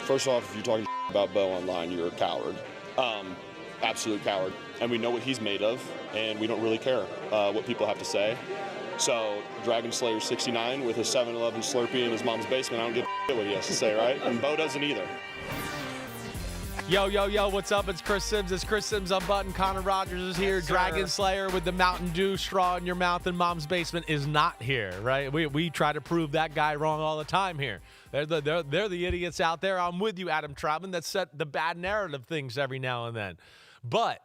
First off, if you're talking about Bo online, you're a coward. Absolute coward. And we know what he's made of, and we don't really care what people have to say. So, Dragon Slayer 69 with his 7-Eleven Slurpee in his mom's basement, I don't give a shit what he has to say, right? And Bo doesn't either. Yo, what's up? It's Chris Simms. It's Chris Simms Unbuttoned. Connor Rogers is here. Yes, Dragon Slayer with the Mountain Dew straw in your mouth in mom's basement is not here, right? We try to prove that guy wrong all the time here. They're the idiots out there. I'm with you, Adam Troutman, that set the bad narrative things every now and then. But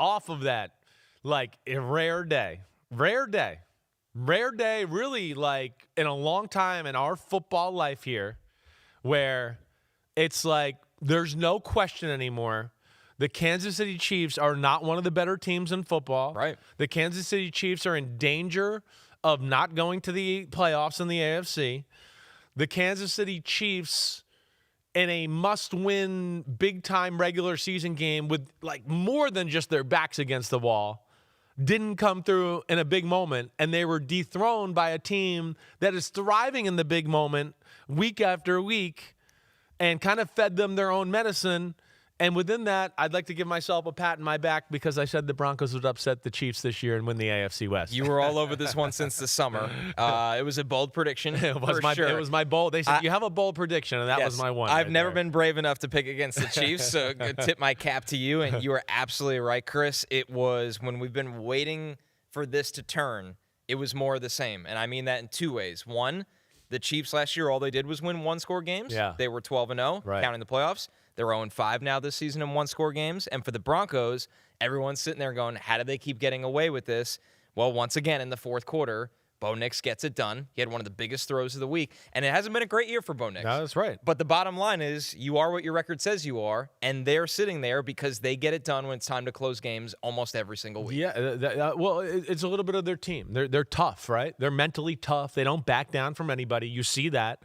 off of that, like a rare day, really like in a long time in our football life here where it's like, there's no question anymore. The Kansas City Chiefs are not one of the better teams in football. Right. The Kansas City Chiefs are in danger of not going to the playoffs in the AFC. The Kansas City Chiefs in a must-win, big-time regular season game with like more than just their backs against the wall didn't come through in a big moment, and they were dethroned by a team that is thriving in the big moment week after week and kind of fed them their own medicine. And within that, I'd like to give myself a pat in my back because I said the Broncos would upset the Chiefs this year and win the AFC West. You were all over this one since the summer. It was a bold prediction. It was my bold. They said, you have a bold prediction, and that was my one. I've never been brave enough to pick against the Chiefs, so tip my cap to you. And you are absolutely right, Chris. It was when we've been waiting for this to turn, it was more of the same. And I mean that in two ways. One, the Chiefs last year, all they did was win one-score games. Yeah. They were 12-0, right, counting the playoffs. They're 0-5 now this season in one-score games. And for the Broncos, everyone's sitting there going, how do they keep getting away with this? Well, once again, in the fourth quarter, Bo Nix gets it done. He had one of the biggest throws of the week. And it hasn't been a great year for Bo Nix. No, that's right. But the bottom line is you are what your record says you are, and they're sitting there because they get it done when it's time to close games almost every single week. Yeah, well, it's a little bit of their team. They're tough, right? They're mentally tough. They don't back down from anybody. You see that.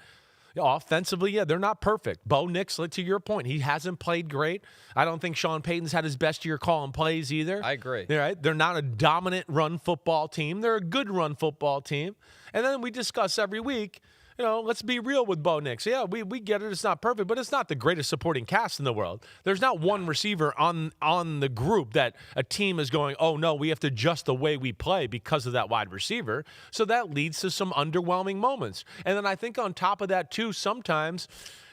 Offensively, yeah, they're not perfect. Bo Nix, to your point, he hasn't played great. I don't think Sean Payton's had his best year calling plays either. I agree. Right? They're not a dominant run football team. They're a good run football team. And then we discuss every week, let's be real with Bo Nix. Yeah, we get it. It's not perfect, but it's not the greatest supporting cast in the world. There's not one receiver on the group that a team is going, oh, no, we have to adjust the way we play because of that wide receiver. So that leads to some underwhelming moments. And then I think on top of that, too, sometimes,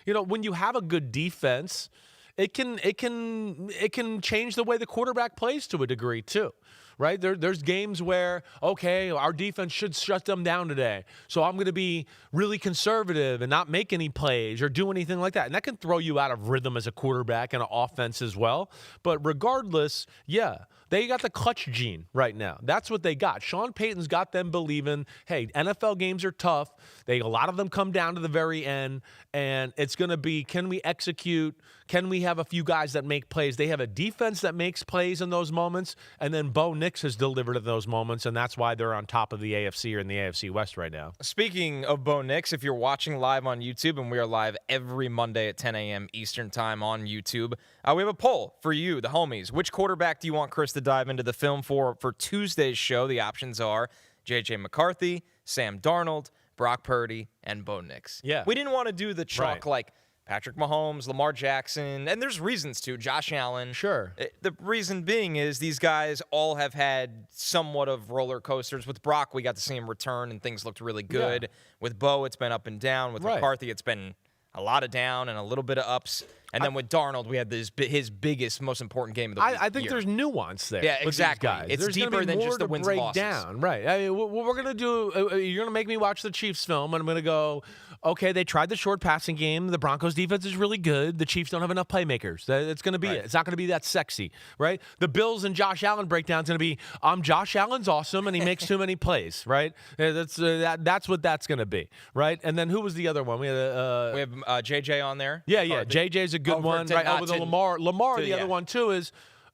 when you have a good defense, it can change the way the quarterback plays to a degree, too. Right? There's games where, okay, our defense should shut them down today. So I'm going to be really conservative and not make any plays or do anything like that. And that can throw you out of rhythm as a quarterback and an offense as well. But regardless, yeah, they got the clutch gene right now. That's what they got. Sean Payton's got them believing, hey, NFL games are tough. A lot of them come down to the very end. And it's going to be, can we execute? Can we have a few guys that make plays? They have a defense that makes plays in those moments. And then Bo Nix has delivered at those moments, and that's why they're on top of the AFC or in the AFC West right now. Speaking of Bo Nix, if you're watching live on YouTube, and we are live every Monday at 10 a.m. Eastern time on YouTube, we have a poll for you, the homies. Which quarterback do you want Chris to dive into the film for Tuesday's show? The options are J.J. McCarthy, Sam Darnold, Brock Purdy, and Bo Nix. Yeah. We didn't want to do the chalk like Patrick Mahomes, Lamar Jackson, and there's reasons to. Josh Allen. Sure. The reason being is these guys all have had somewhat of roller coasters. With Brock, we got to see him return, and things looked really good. Yeah. With Bo, it's been up and down. With McCarthy, it's been a lot of down and a little bit of ups. And then with Darnold, we had his biggest, most important game of the week. I think there's nuance there. Yeah, exactly. It's deeper than just the wins and losses. Down. Right. I mean, what we're going to do, you're going to make me watch the Chiefs film, and I'm going to go, okay, they tried the short passing game. The Broncos defense is really good. The Chiefs don't have enough playmakers. That's going to be it. It's not going to be that sexy, right? The Bills and Josh Allen breakdown is going to be, Josh Allen's awesome, and he makes too many plays, right? That's what that's going to be, right? And then who was the other one? We have JJ on there. Yeah. JJ's a good one, right? With Lamar, the other one too is,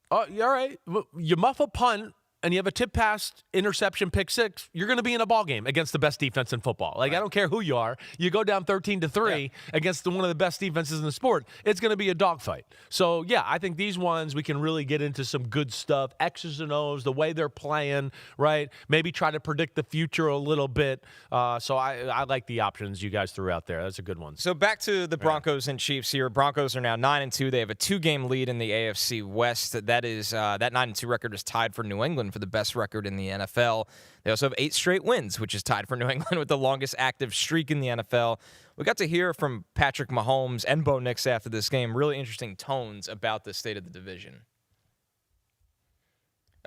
all right, you muff a punt and you have a tip pass, interception, pick six, you're going to be in a ball game against the best defense in football. Like, I don't care who you are. You go down 13-3 against one of the best defenses in the sport, it's going to be a dogfight. So, yeah, I think these ones we can really get into some good stuff, X's and O's, the way they're playing, right? Maybe try to predict the future a little bit. So I like the options you guys threw out there. That's a good one. So back to the Broncos and Chiefs here. Broncos are now 9-2. They have a 2-game lead in the AFC West. That 9-2 record is tied for New England for the best record in the NFL. They also have 8 straight wins, which is tied for New England with the longest active streak in the NFL. We got to hear from Patrick Mahomes and Bo Nix after this game. Really interesting tones about the state of the division.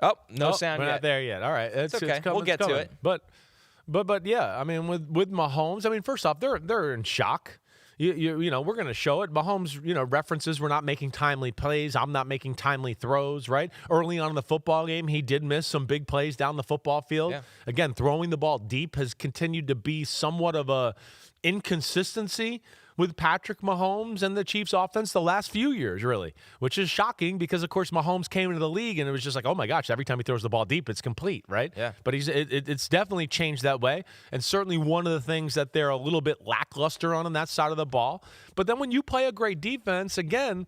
Oh, no sound we're yet. Not there yet. All right. It's okay. We'll get to it. But yeah, I mean, with Mahomes, I mean, first off, they're in shock. You know, we're going to show it. Mahomes, references, we're not making timely plays. I'm not making timely throws, right? Early on in the football game, he did miss some big plays down the football field. Yeah. Again, throwing the ball deep has continued to be somewhat of a inconsistency with Patrick Mahomes and the Chiefs offense the last few years, really, which is shocking because, of course, Mahomes came into the league and it was just like, oh, my gosh, every time he throws the ball deep, it's complete, right? Yeah. But it's definitely changed that way, and certainly one of the things that they're a little bit lackluster on that side of the ball. But then when you play a great defense, again,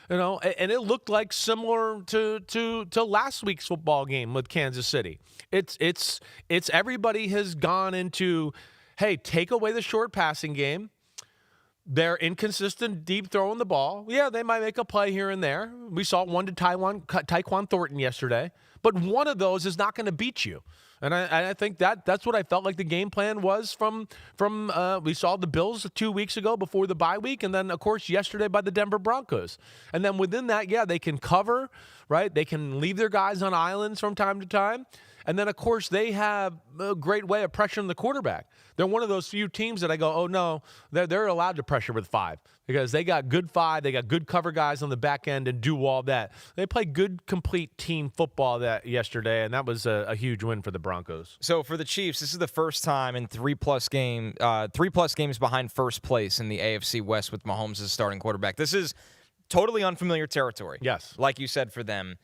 and it looked like similar to last week's football game with Kansas City. It's everybody has gone into, hey, take away the short passing game. They're inconsistent, deep throwing the ball. Yeah, they might make a play here and there. We saw one to Tyquan Thornton yesterday, but one of those is not going to beat you. And I think that's what I felt like the game plan was from we saw the Bills 2 weeks ago before the bye week, and then, of course, yesterday by the Denver Broncos. And then within that, yeah, they can cover, right? They can leave their guys on islands from time to time. And then, of course, they have a great way of pressuring the quarterback. They're one of those few teams that I go, oh, no, they're allowed to pressure with 5 because they got good 5. They got good cover guys on the back end and do all that. They played good, complete team football yesterday, and that was a huge win for the Broncos. So for the Chiefs, this is the first time in 3+ games behind first place in the AFC West with Mahomes as starting quarterback. This is totally unfamiliar territory. Yes. Like you said, for them.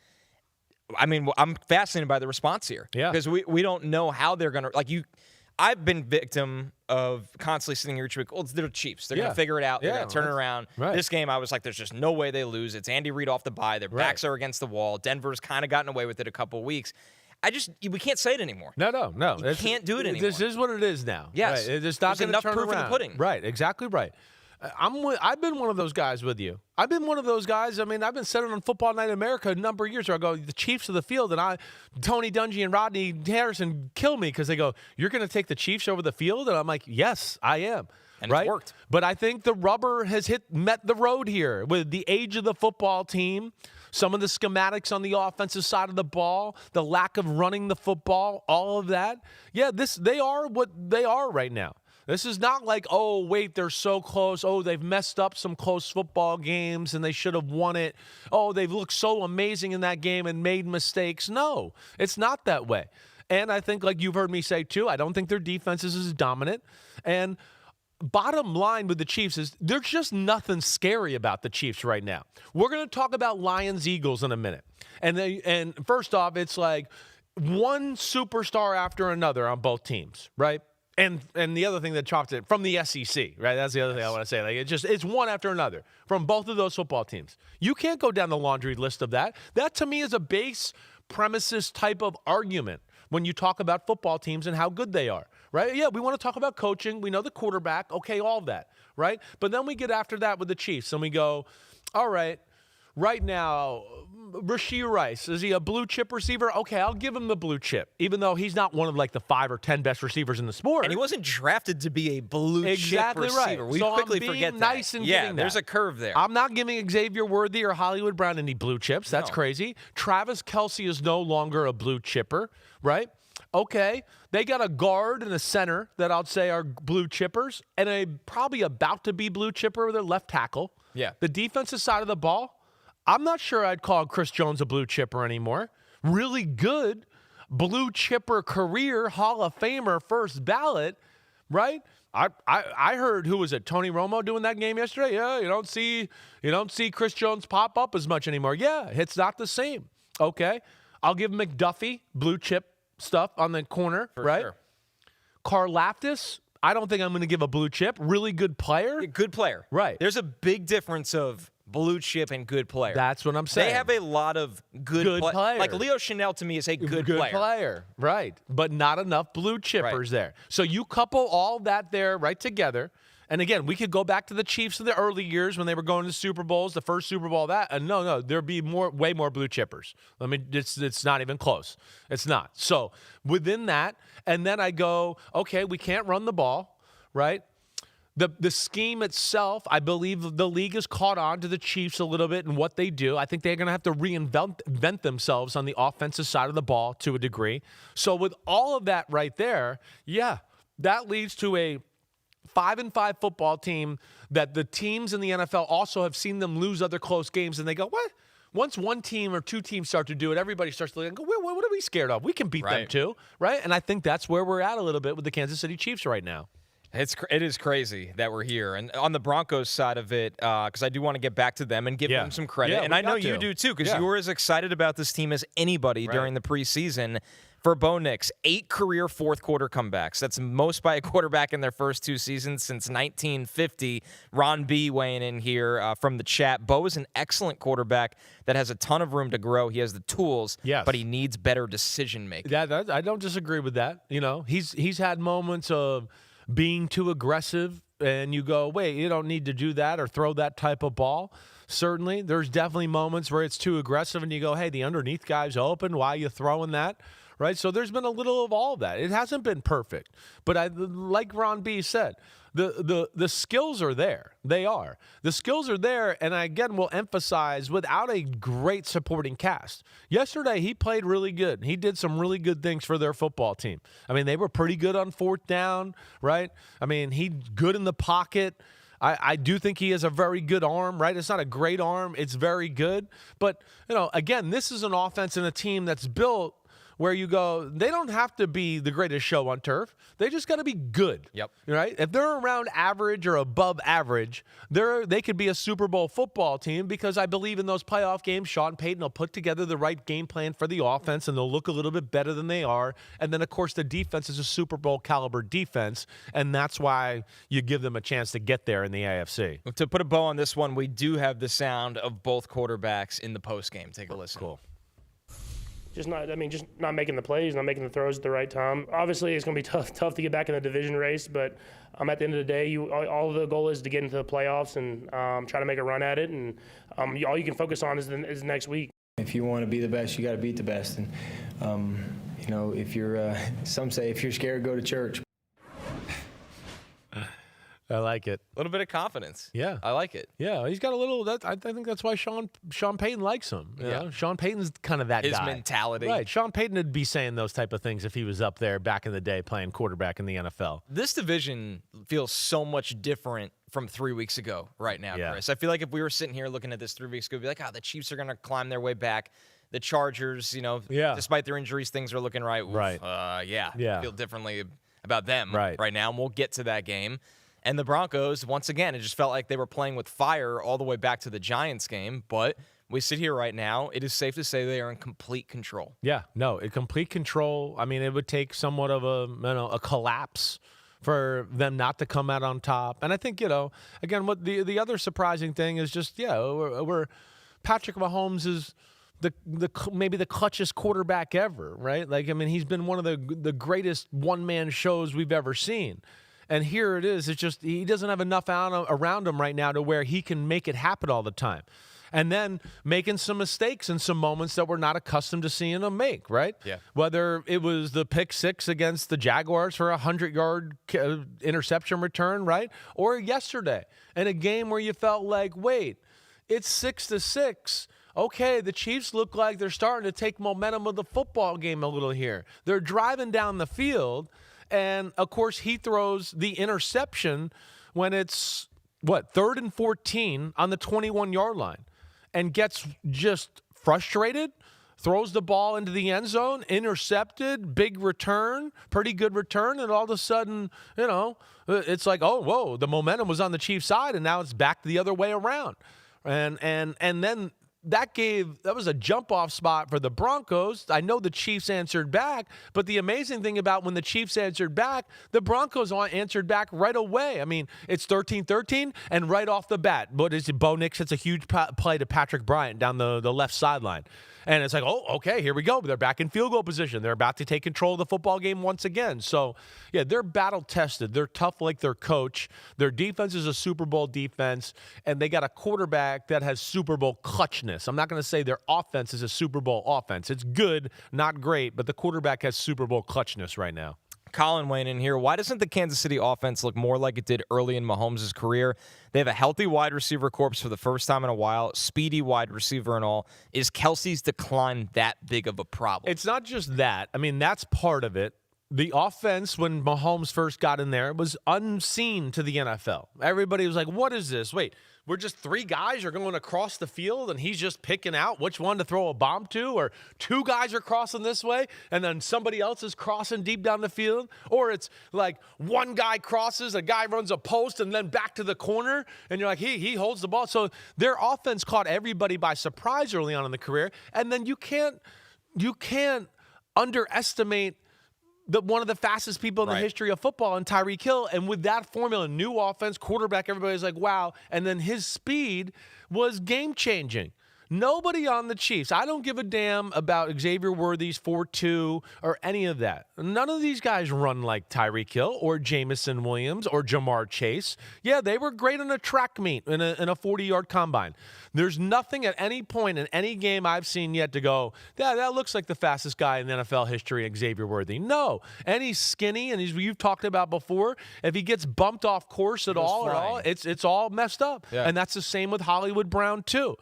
I mean, I'm fascinated by the response here. Yeah. Because we don't know how they're going to, I've been victim of constantly sitting here each week. Oh, they're the Chiefs. They're going to figure it out. They're going to turn it around. Right. This game, I was like, there's just no way they lose. It's Andy Reid off the bye. Their backs are against the wall. Denver's kind of gotten away with it a couple of weeks. We can't say it anymore. No. You can't do it anymore. This is what it is now. Yes. Right. It's not going to turn enough proof around. in the pudding. Right. Exactly right. I've been one of those guys with you. I've been one of those guys. I mean, I've been sitting on Football Night in America a number of years where I go, the Chiefs of the field, and Tony Dungy and Rodney Harrison kill me because they go, you're going to take the Chiefs over the field? And I'm like, yes, I am. And right? It's worked. But I think the rubber has met the road here with the age of the football team, some of the schematics on the offensive side of the ball, the lack of running the football, all of that. Yeah, they are what they are right now. This is not like, oh, wait, they're so close. Oh, they've messed up some close football games and they should have won it. Oh, they've looked so amazing in that game and made mistakes. No, it's not that way. And I think, like you've heard me say, too, I don't think their defense is as dominant. And bottom line with the Chiefs is there's just nothing scary about the Chiefs right now. We're going to talk about Lions-Eagles in a minute. And first off, it's like one superstar after another on both teams, right? And the other thing that chopped it from the SEC, right? That's the other thing I want to say. Like it's one after another from both of those football teams. You can't go down the laundry list of that. That to me is a base premises type of argument when you talk about football teams and how good they are, right? Yeah, we want to talk about coaching. We know the quarterback. Okay, all of that, right? But then we get after that with the Chiefs and we go, all right, right now, Rashee Rice, is he a blue chip receiver? Okay, I'll give him the blue chip, even though he's not one of like the 5 or 10 best receivers in the sport. And he wasn't drafted to be a blue chip receiver. Right. We so quickly I'm being forget nice that. And yeah, giving there's that. a curve there. I'm not giving Xavier Worthy or Hollywood Brown any blue chips. That's crazy. Travis Kelce is no longer a blue chipper, right? Okay, they got a guard and a center that I'd say are blue chippers, and a probably about to be blue chipper with their left tackle. Yeah. The defensive side of the ball, I'm not sure I'd call Chris Jones a blue chipper anymore. Really good blue chipper career, Hall of Famer, first ballot, right? I heard, who was it, Tony Romo doing that game yesterday? Yeah, you don't see Chris Jones pop up as much anymore. Yeah, it's not the same. Okay. I'll give McDuffie blue chip stuff on the corner, For right? sure. Karlaftis, I don't think I'm going to give a blue chip. Really good player. Good player. Right. There's a big difference of blue chip and good player. That's what I'm saying. They have a lot of good players. Like Leo Chanel to me is a good player. Right. But not enough blue chippers there. So you couple all that there right together. And again, we could go back to the Chiefs in the early years when they were going to Super Bowls, the first Super Bowl, and no, there'd be way more blue chippers. It's not even close. It's not. So within that, and then I go, okay, we can't run the ball, right? The scheme itself, I believe the league has caught on to the Chiefs a little bit and what they do. I think they're going to have to reinvent themselves on the offensive side of the ball to a degree. So with all of that right there, yeah, that leads to a 5-5 football team that the teams in the NFL also have seen them lose other close games, and they go, what? Once one team or two teams start to do it, everybody starts to look and go, what are we scared of? We can beat them too, right? And I think that's where we're at a little bit with the Kansas City Chiefs right now. It is crazy that we're here. And on the Broncos side of it, because I do want to get back to them and give them some credit. Yeah, and I know you do too, because you were as excited about this team as anybody during the preseason. For Bo Nix, 8 career fourth-quarter comebacks. That's most by a quarterback in their first 2 seasons since 1950. Ron B. weighing in here from the chat. Bo is an excellent quarterback that has a ton of room to grow. He has the tools, but he needs better decision-making. Yeah, I don't disagree with that. You know, he's had moments of being too aggressive, and you go, wait, you don't need to do that or throw that type of ball. Certainly, there's definitely moments where it's too aggressive, and you go, hey, the underneath guy's open. Why are you throwing that? Right, so there's been a little of all of that. It hasn't been perfect, but like Ron B said, the skills are there. They are. The skills are there, and I again will emphasize without a great supporting cast. Yesterday he played really good. He did some really good things for their football team. I mean, they were pretty good on fourth down, right? I mean, he's good in the pocket. I do think he has a very good arm, right? It's not a great arm. It's very good. But, you know, again, this is an offense and a team that's built where you go, they don't have to be the greatest show on turf. They just got to be good. Yep. Right? If they're around average or above average, they could be a Super Bowl football team because I believe in those playoff games, Sean Payton will put together the right game plan for the offense and they'll look a little bit better than they are. And then, of course, the defense is a Super Bowl caliber defense, and that's why you give them a chance to get there in the AFC. To put a bow on this one, we do have the sound of both quarterbacks in the postgame. Take a listen. Cool. Just not making the plays, not making the throws at the right time. Obviously, it's going to be tough to get back in the division race, but at the end of the day, all the goal is to get into the playoffs and try to make a run at it, and all you can focus on is next week. If you want to be the best, you got to beat the best, and you know, if you're some say if you're scared, go to church. I like it. A little bit of confidence. Yeah. I like it. Yeah, he's got a little. I think that's why Sean Payton likes him. You know? Sean Payton's kind of that His guy. mentality. Right. Sean Payton would be saying those type of things if he was up there back in the day playing quarterback in the NFL. This division feels so much different from 3 weeks ago right now, Chris. I feel like if we were sitting here looking at this 3 weeks ago, we'd be like, the Chiefs are going to climb their way back. The Chargers, despite their injuries, things are looking right. Oof, right. Feel differently about them right now, and we'll get to that game. And the Broncos, once again, it just felt like they were playing with fire all the way back to the Giants game. But we sit here right now, it is safe to say they are in complete control. Yeah, no, in complete control. I mean, it would take somewhat of a collapse for them not to come out on top. And I think, again, what the other surprising thing is just, we're Patrick Mahomes is maybe the clutchest quarterback ever, right? Like, I mean, he's been one of the greatest one-man shows we've ever seen. And here it is. It's just he doesn't have enough around him right now to where he can make it happen all the time. And then making some mistakes in some moments that we're not accustomed to seeing him make, right? Yeah. Whether it was the pick six against the Jaguars for a 100-yard interception return, right? Or yesterday in a game where you felt like, wait, it's 6-6. Okay, the Chiefs look like they're starting to take momentum of the football game a little here. They're driving down the field. And, of course, he throws the interception when it's, 3rd and 14 on the 21-yard line and gets just frustrated, throws the ball into the end zone, intercepted, big return, pretty good return, and all of a sudden, it's like, oh, whoa, the momentum was on the Chiefs' side, and now it's back the other way around. And then that was a jump-off spot for the Broncos. I know the Chiefs answered back, but the amazing thing about when the Chiefs answered back, the Broncos answered back right away. I mean, it's 13-13, and right off the bat, what is it? Bo Nix hits a huge play to Patrick Bryant down the left sideline. And it's like, oh, okay, here we go. They're back in field goal position. They're about to take control of the football game once again. So, yeah, they're battle-tested. They're tough like their coach. Their defense is a Super Bowl defense, and they got a quarterback that has Super Bowl clutchness. I'm not going to say their offense is a Super Bowl offense. It's good, not great, but the quarterback has Super Bowl clutchness right now. Colin Wayne in here. Why doesn't the Kansas City offense look more like it did early in Mahomes' career? They have a healthy wide receiver corps for the first time in a while, speedy wide receiver and all. Is Kelsey's decline that big of a problem? It's not just that. I mean, that's part of it. The offense, when Mahomes first got in there, was unseen to the NFL. Everybody was like, what is this? Wait, we're just three guys are going across the field, and he's just picking out which one to throw a bomb to? Or two guys are crossing this way, and then somebody else is crossing deep down the field? Or it's like one guy crosses, a guy runs a post, and then back to the corner, and you're like, he holds the ball. So their offense caught everybody by surprise early on in the career, and then you can't underestimate one of the fastest people in the history of football in Tyreek Hill. And with that formula, new offense, quarterback, everybody's like, wow. And then his speed was game-changing. Nobody on the Chiefs. I don't give a damn about Xavier Worthy's 4.2 or any of that. None of these guys run like Tyreek Hill or Jamison Williams or Jamar Chase. Yeah, they were great in a track meet, in a 40-yard combine. There's nothing at any point in any game I've seen yet to go, yeah, that looks like the fastest guy in NFL history, Xavier Worthy. No. And he's skinny, and you've talked about before. If he gets bumped off course at all, it's all messed up. Yeah. And that's the same with Hollywood Brown, too.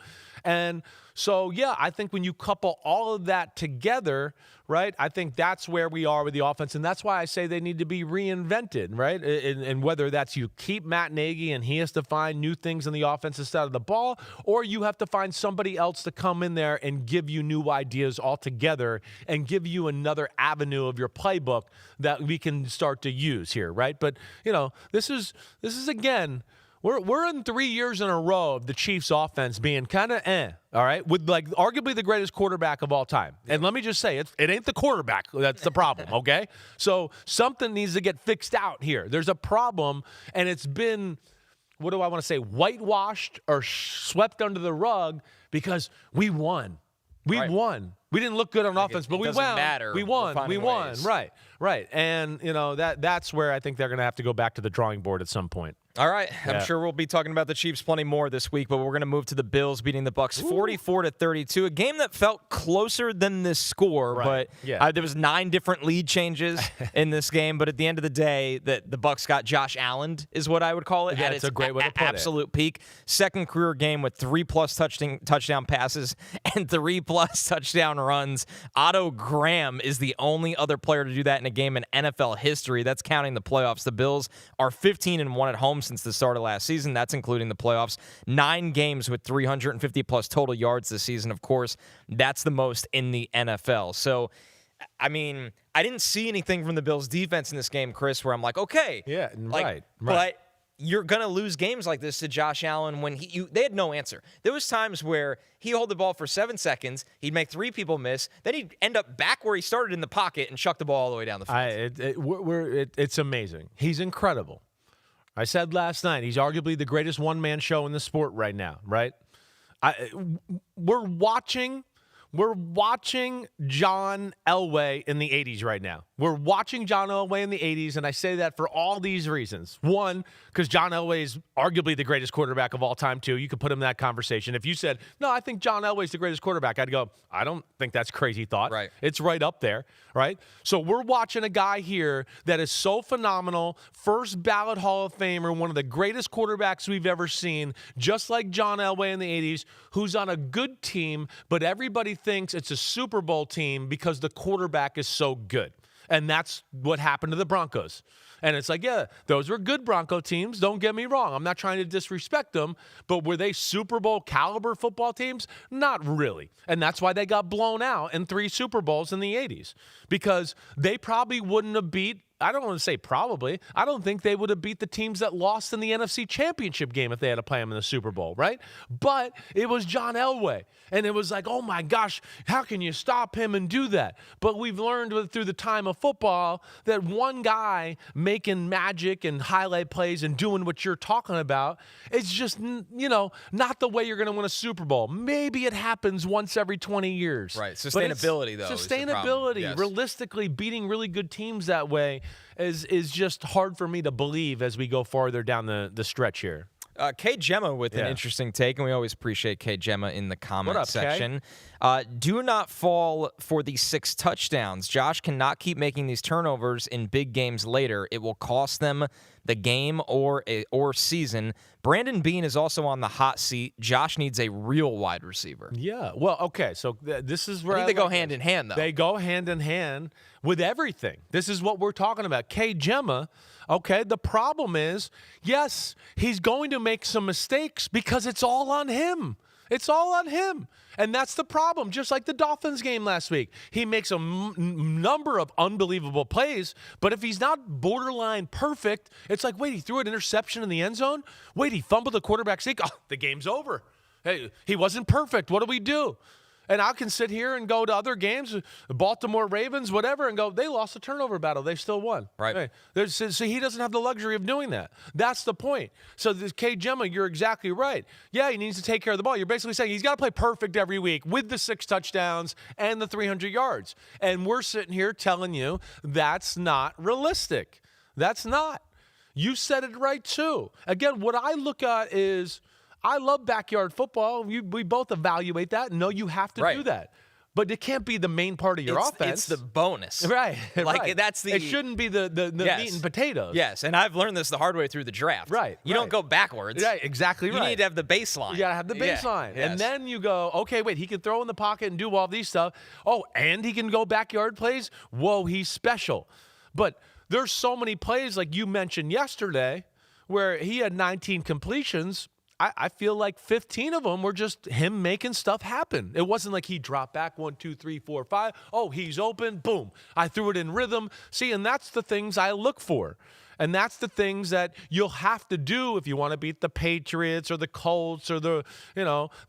And so, yeah, I think when you couple all of that together, right, I think that's where we are with the offense. And that's why I say they need to be reinvented, right? And whether that's you keep Matt Nagy and he has to find new things in the offensive side of the ball, or you have to find somebody else to come in there and give you new ideas altogether and give you another avenue of your playbook that we can start to use here, right? But, you know, this is again, We're in 3 years in a row of the Chiefs' offense being kind of all right, with like arguably the greatest quarterback of all time. And let me just say, it ain't the quarterback that's the problem, okay? So something needs to get fixed out here. There's a problem, and it's been, what do I want to say, whitewashed or swept under the rug because we won. We won. We didn't look good on offense, but we won. Matter. We won. We won. Ways. Right. And, you know, that's where I think they're going to have to go back to the drawing board at some point. All right. I'm sure we'll be talking about the Chiefs plenty more this week, but we're going to move to the Bills beating the Bucs 44-32, a game that felt closer than this score, but there was 9 different lead changes in this game. But at the end of the day, the Bucs got Josh Allen, is what I would call it. Yeah, it's a great way to put absolute peak. Second career game with 3+ touchdown passes and 3+ touchdown runs. Otto Graham is the only other player to do that in a game in NFL history. That's counting the playoffs. The Bills are 15-1 at home since the start of last season. That's including the playoffs. 9 games with 350+ total yards this season. Of course, that's the most in the NFL. So, I mean, I didn't see anything from the Bills' defense in this game, Chris, where I'm like, okay. Yeah, right. But you're going to lose games like this to Josh Allen when they had no answer. There was times where he'd hold the ball for 7 seconds, he'd make 3 people miss, then he'd end up back where he started in the pocket and chuck the ball all the way down the field. It's amazing. He's incredible. I said last night, he's arguably the greatest one-man show in the sport right now, right? We're watching John Elway in the 80s right now. We're watching John Elway in the 80s, and I say that for all these reasons. One, because John Elway is arguably the greatest quarterback of all time, too. You could put him in that conversation. If you said, no, I think John Elway's the greatest quarterback, I'd go, I don't think that's crazy thought. Right. It's right up there, right? So we're watching a guy here that is so phenomenal, first ballot Hall of Famer, one of the greatest quarterbacks we've ever seen, just like John Elway in the 80s, who's on a good team, but everybody thinks it's a Super Bowl team because the quarterback is so good. And that's what happened to the Broncos. And it's like, yeah, those were good Bronco teams. Don't get me wrong. I'm not trying to disrespect them, but were they Super Bowl caliber football teams? Not really. And that's why they got blown out in 3 Super Bowls in the 80s, because they probably wouldn't have beat I don't want to say probably. I don't think they would have beat the teams that lost in the NFC Championship game if they had to play them in the Super Bowl, right? But it was John Elway. And it was like, oh my gosh, how can you stop him and do that? But we've learned through the time of football that one guy making magic and highlight plays and doing what you're talking about, it's just, not the way you're going to win a Super Bowl. Maybe it happens once every 20 years. Right. Sustainability, though. Sustainability. Yes. Realistically, beating really good teams that way is just hard for me to believe as we go farther down the stretch here. K Gemma with an interesting take, and we always appreciate K Gemma in the comment section. Do not fall for the 6 touchdowns. Josh cannot keep making these turnovers in big games later. It will cost them the game or season. Brandon Beane is also on the hot seat. Josh needs a real wide receiver. Yeah. Well, okay. So this is where I think they go hand in hand, though. They go hand in hand with everything. This is what we're talking about. K Gemma. Okay, the problem is, yes, he's going to make some mistakes because it's all on him. It's all on him. And that's the problem, just like the Dolphins game last week. He makes a number of unbelievable plays, but if he's not borderline perfect, it's like, wait, he threw an interception in the end zone? Wait, he fumbled the quarterback sneak? Oh, the game's over. Hey, he wasn't perfect. What do we do? And I can sit here and go to other games, Baltimore Ravens, whatever, and go, they lost a turnover battle. They still won. Right. Hey, so he doesn't have the luxury of doing that. That's the point. So this K Gemma, you're exactly right. Yeah, he needs to take care of the ball. You're basically saying he's got to play perfect every week with the 6 touchdowns and the 300 yards. And we're sitting here telling you that's not realistic. That's not. You said it right, too. Again, what I look at is, I love backyard football. We both evaluate that. No, you have to do that. But it can't be the main part of your offense. It's the bonus. Right. Like, that's the... It shouldn't be the meat and potatoes. Yes, and I've learned this the hard way through the draft. Right. You don't go backwards. Right, exactly right. You need to have the baseline. You got to have the baseline. Yeah. Yes. And then you go, okay, wait, he can throw in the pocket and do all these stuff. Oh, and he can go backyard plays? Whoa, he's special. But there's so many plays, like you mentioned yesterday, where he had 19 completions. I feel like 15 of them were just him making stuff happen. It wasn't like he dropped back 1, 2, 3, 4, 5. Oh, he's open. Boom. I threw it in rhythm. See, and that's the things I look for. And that's the things that you'll have to do if you want to beat the Patriots or the Colts or the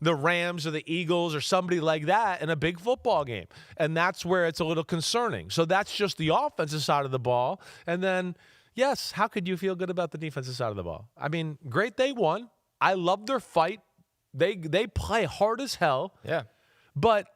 Rams or the Eagles or somebody like that in a big football game. And that's where it's a little concerning. So that's just the offensive side of the ball. And then, yes, how could you feel good about the defensive side of the ball? I mean, great, they won. I love their fight. They play hard as hell. Yeah. But,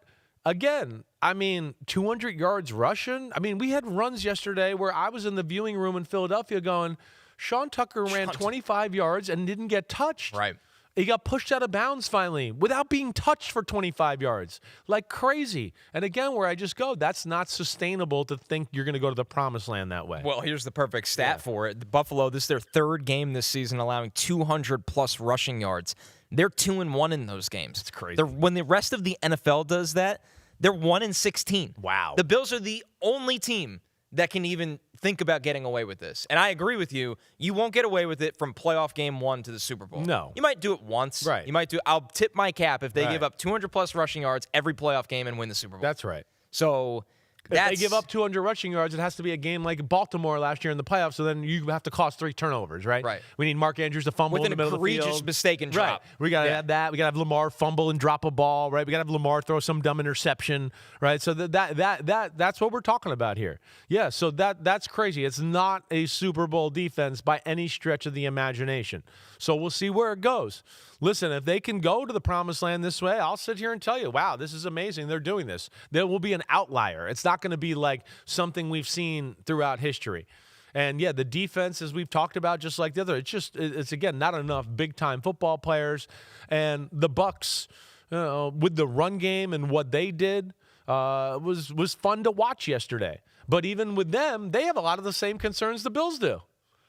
again, 200 yards rushing. We had runs yesterday where I was in the viewing room in Philadelphia going, Sean Tucker ran 25 yards and didn't get touched. Right. He got pushed out of bounds finally without being touched for 25 yards. Like crazy. And again, where I just go, that's not sustainable to think you're going to go to the promised land that way. Well, here's the perfect stat for it. Buffalo, this is their 3rd game this season, allowing 200-plus rushing yards. They're 2-1 in those games. It's crazy. When the rest of the NFL does that, they're 1-16. Wow. The Bills are the only team that can even think about getting away with this. And I agree with you. You won't get away with it from playoff game 1 to the Super Bowl. No. You might do it once. Right. I'll tip my cap if they give up 200-plus rushing yards every playoff game and win the Super Bowl. That's right. So... If they give up 200 rushing yards, it has to be a game like Baltimore last year in the playoffs, so then you have to cost 3 turnovers, right? Right. We need Mark Andrews to fumble in the middle of the field. With an egregious mistake and drop. Right. We got to have that. We got to have Lamar fumble and drop a ball, right? We got to have Lamar throw some dumb interception, right? So that's what we're talking about here. Yeah, so that's crazy. It's not a Super Bowl defense by any stretch of the imagination. So we'll see where it goes. Listen, if they can go to the promised land this way, I'll sit here and tell you, wow, this is amazing. They're doing this. There will be an outlier. It's not going to be like something we've seen throughout history. And, yeah, the defense, as we've talked about, just like the other, it's again, not enough big-time football players. And the Bucs, with the run game and what they did, was fun to watch yesterday. But even with them, they have a lot of the same concerns the Bills do.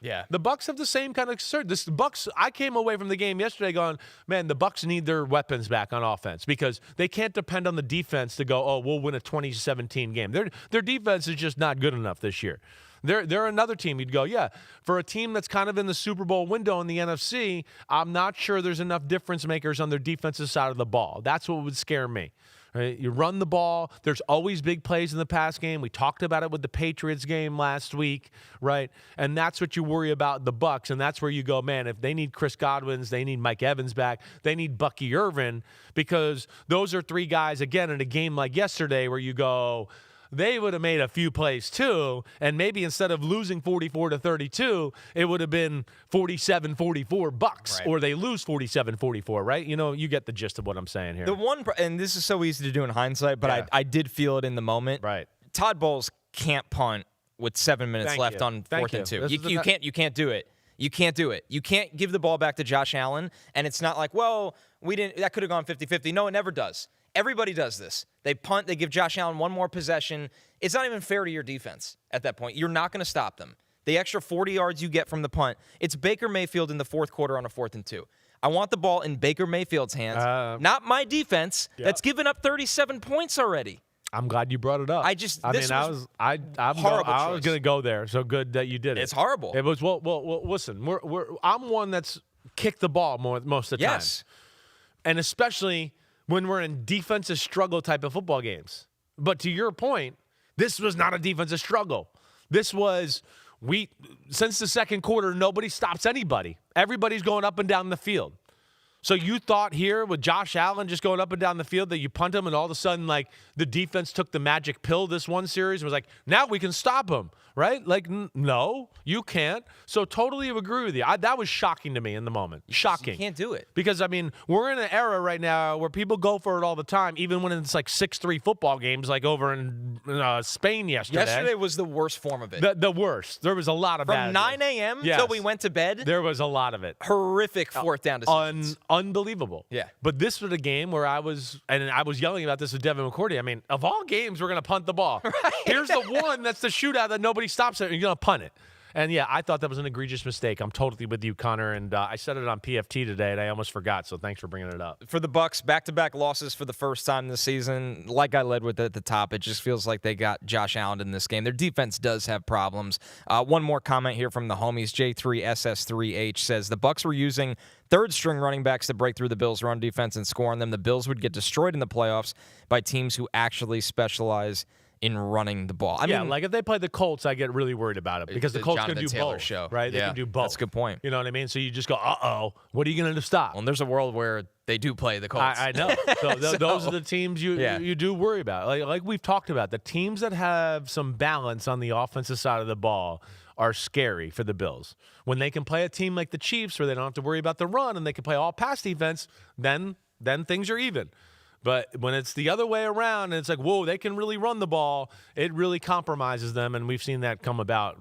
Yeah. The Bucs have the same kind of concern. The Bucs, I came away from the game yesterday going, man, the Bucs need their weapons back on offense because they can't depend on the defense to go, oh, we'll win a 2017 game. Their defense is just not good enough this year. They're another team. You'd go, yeah, for a team that's kind of in the Super Bowl window in the NFC, I'm not sure there's enough difference makers on their defensive side of the ball. That's what would scare me. Right? You run the ball. There's always big plays in the pass game. We talked about it with the Patriots game last week, right? And that's what you worry about the Bucs, and that's where you go, man, if they need Chris Godwin's, they need Mike Evans back, they need Bucky Irvin, because those are three guys, again, in a game like yesterday where you go, they would have made a few plays too, and maybe instead of losing 44-32, it would have been 47-44 Bucs, right. or they lose 47-44, right? You know, you get the gist of what I'm saying here. And this is so easy to do in hindsight, but I did feel it in the moment. Right. Todd Bowles can't punt with 7 minutes Thank left you. on Thank 4th and you. 2. You can't do it. You can't do it. You can't give the ball back to Josh Allen, and it's not like, well, that could have gone 50-50. No, it never does. Everybody does this. They punt, they give Josh Allen one more possession. It's not even fair to your defense at that point. You're not going to stop them. The extra 40 yards you get from the punt, it's Baker Mayfield in the fourth quarter on a 4th and 2. I want the ball in Baker Mayfield's hands, not my defense that's given up 37 points already. I'm glad you brought it up. I was going to go there. So good that you did it. It's horrible. It was well. Listen, I'm one that's kicked the ball most of the time. Yes. And especially when we're in defensive struggle type of football games. But to your point, this was not a defensive struggle. This was, since the second quarter, nobody stops anybody. Everybody's going up and down the field. So you thought here with Josh Allen just going up and down the field that you punt him and all of a sudden, like, the defense took the magic pill this one series and was like, now we can stop him, right? Like, no, you can't. So totally agree with you. That was shocking to me in the moment. Shocking. You can't do it. Because, I mean, we're in an era right now where people go for it all the time, even when it's like 6-3 football games like over in Spain yesterday. Yesterday was the worst form of it. The worst. There was a lot of From 9 a.m. till we went to bed. There was a lot of it. Horrific fourth down decisions. Unbelievable. Yeah. But this was a game where I was yelling about this with Devin McCourty. I mean, of all games, we're going to punt the ball. Right. Here's the one that's the shootout that nobody stops it, and you're going to punt it. And, yeah, I thought that was an egregious mistake. I'm totally with you, Connor, and I said it on PFT today, and I almost forgot, so thanks for bringing it up. For the Bucs, back-to-back losses for the first time this season. Like I led with at the top, it just feels like they got Josh Allen in this game. Their defense does have problems. One more comment here from the homies. J3SS3H says, the Bucs were using third-string running backs to break through the Bills' run defense and score on them. The Bills would get destroyed in the playoffs by teams who actually specialize in running the ball. I mean, like if they play the Colts, I get really worried about it because the Colts can do Taylor both, show. right? They Yeah, can do both. that's a good point. You know what I mean? So you just go, what are you going to stop? Well, and there's a world where they do play the Colts. I know. So those are the teams you do worry about. Like we've talked about, the teams that have some balance on the offensive side of the ball are scary for the Bills. When they can play a team like the Chiefs where they don't have to worry about the run and they can play all pass defense, then things are even. But when it's the other way around and it's like, whoa, they can really run the ball, it really compromises them. And we've seen that come about,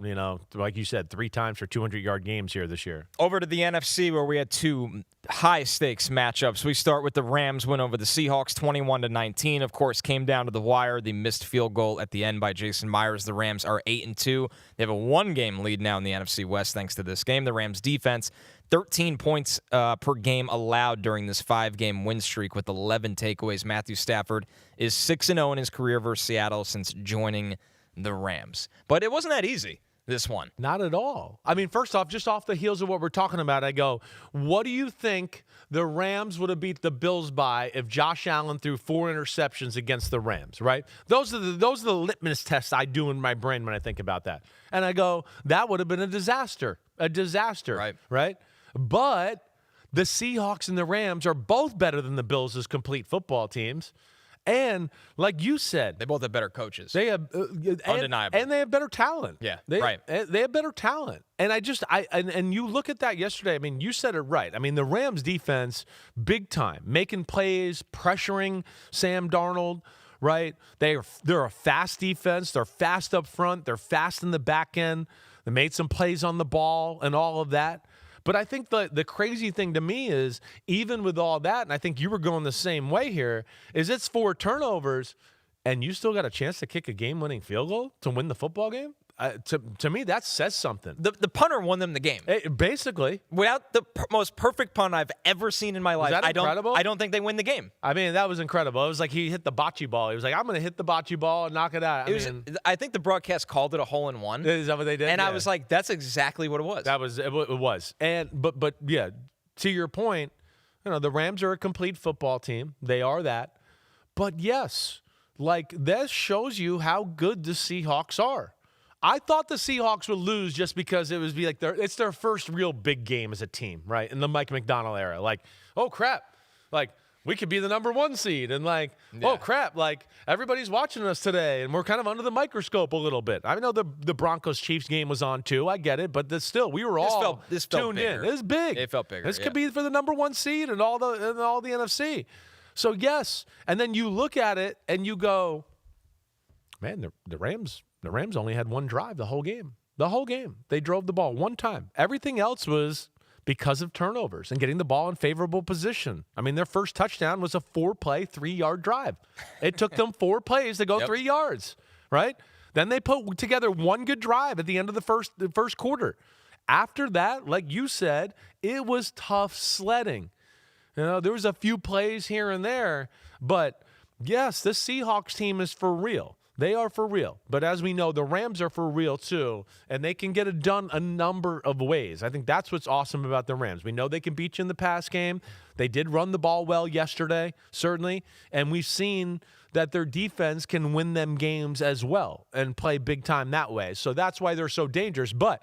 like you said, 3 times for 200-yard games here this year. Over to the NFC where we had 2 high-stakes matchups. We start with the Rams win over the Seahawks 21-19. Of course, came down to the wire. The missed field goal at the end by Jason Myers. The Rams are 8-2. They have a 1-game lead now in the NFC West thanks to this game. The Rams defense, 13 points per game allowed during this 5-game win streak with 11 takeaways. Matthew Stafford is 6-0 in his career versus Seattle since joining the Rams. But it wasn't that easy, this one. Not at all. I mean, first off, just off the heels of what we're talking about, I go, what do you think the Rams would have beat the Bills by if Josh Allen threw 4 interceptions against the Rams, right? Those are the litmus tests I do in my brain when I think about that. And I go, that would have been a disaster. Right? But the Seahawks and the Rams are both better than the Bills as complete football teams. And like you said, they both have better coaches. They have undeniable. And they have better talent. Yeah, they have better talent. And and you look at that yesterday. I mean, you said it right. I mean, the Rams defense, big time, making plays, pressuring Sam Darnold. Right? They're a fast defense. They're fast up front. They're fast in the back end. They made some plays on the ball and all of that. But I think the crazy thing to me is, even with all that, and I think you were going the same way here, is it's 4 turnovers, and you still got a chance to kick a game-winning field goal to win the football game? To me, that says something. The punter won them the game. Basically. Without the most perfect punt I've ever seen in my life, incredible? I don't think they win the game. I mean, that was incredible. It was like he hit the bocce ball. He was like, I'm going to hit the bocce ball and knock it out. I think the broadcast called it a hole-in-one. Is that what they did? And I was like, that's exactly what it was. It was. But yeah, to your point, the Rams are a complete football team. They are that. But yes, like this shows you how good the Seahawks are. I thought the Seahawks would lose just because it's their first real big game as a team, right? In the Mike McDonald era. Like, oh crap. Like, we could be the number 1 seed. And like, oh crap. Like, everybody's watching us today and we're kind of under the microscope a little bit. I know the Broncos Chiefs game was on too. I get it. But still, we were all tuned in. It was big. It felt bigger. This could be for the number 1 seed and all the NFC. So yes. And then you look at it and you go, man, the Rams only had 1 drive the whole game. The whole game. They drove the ball 1 time. Everything else was because of turnovers and getting the ball in favorable position. I mean, their first touchdown was a 4-play, 3-yard drive. It took them 4 plays to go 3 yards, right? Then they put together 1 good drive at the end of the first quarter. After that, like you said, it was tough sledding. You know, there was a few plays here and there, but yes, this Seahawks team is for real. They are for real. But as we know, the Rams are for real too, and they can get it done a number of ways. I think that's what's awesome about the Rams. We know they can beat you in the pass game. They did run the ball well yesterday, certainly, and we've seen that their defense can win them games as well and play big time that way. So that's why they're so dangerous. But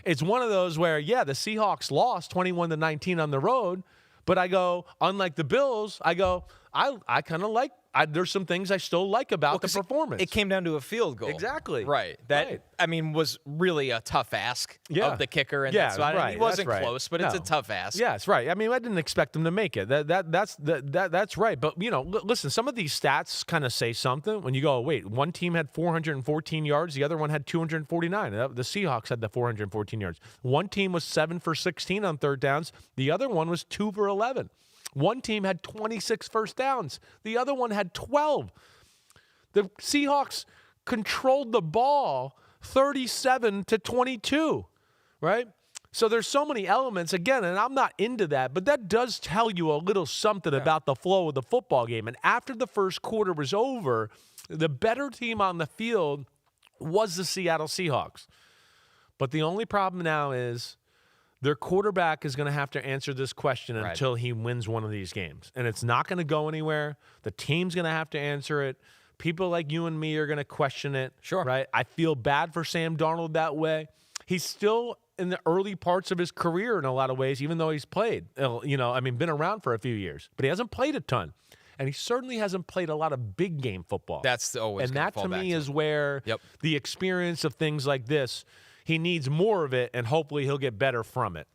it's one of those where, yeah, the Seahawks lost 21-19 on the road, but I go, unlike the Bills, I kind of like there's some things I still like about the performance. It came down to a field goal. Exactly. Right. That, I mean, was really a tough ask of the kicker. And that's why right. It wasn't close, but it's a tough ask. Yes, right. I mean, I didn't expect them to make it. That's right. But, you know, listen, some of these stats kind of say something. When you go, wait, one team had 414 yards, the other one had 249. The Seahawks had the 414 yards. One team was 7 for 16 on third downs. The other one was 2 for 11. One team had 26 first downs. The other one had 12. The Seahawks controlled the ball 37-22, right? So there's so many elements, again, and I'm not into that, but that does tell you a little something about the flow of the football game. And after the first quarter was over, the better team on the field was the Seattle Seahawks. But the only problem now is their quarterback is going to have to answer this question until he wins one of these games. And it's not going to go anywhere. The team's going to have to answer it. People like you and me are going to question it. Sure. Right? I feel bad for Sam Darnold that way. He's still in the early parts of his career in a lot of ways, even though he's played. You know, I mean, been around for a few years. But he hasn't played a ton. And he certainly hasn't played a lot of big game football. That's always And that, to me, is where the experience of things like this, he needs more of it, and hopefully he'll get better from it.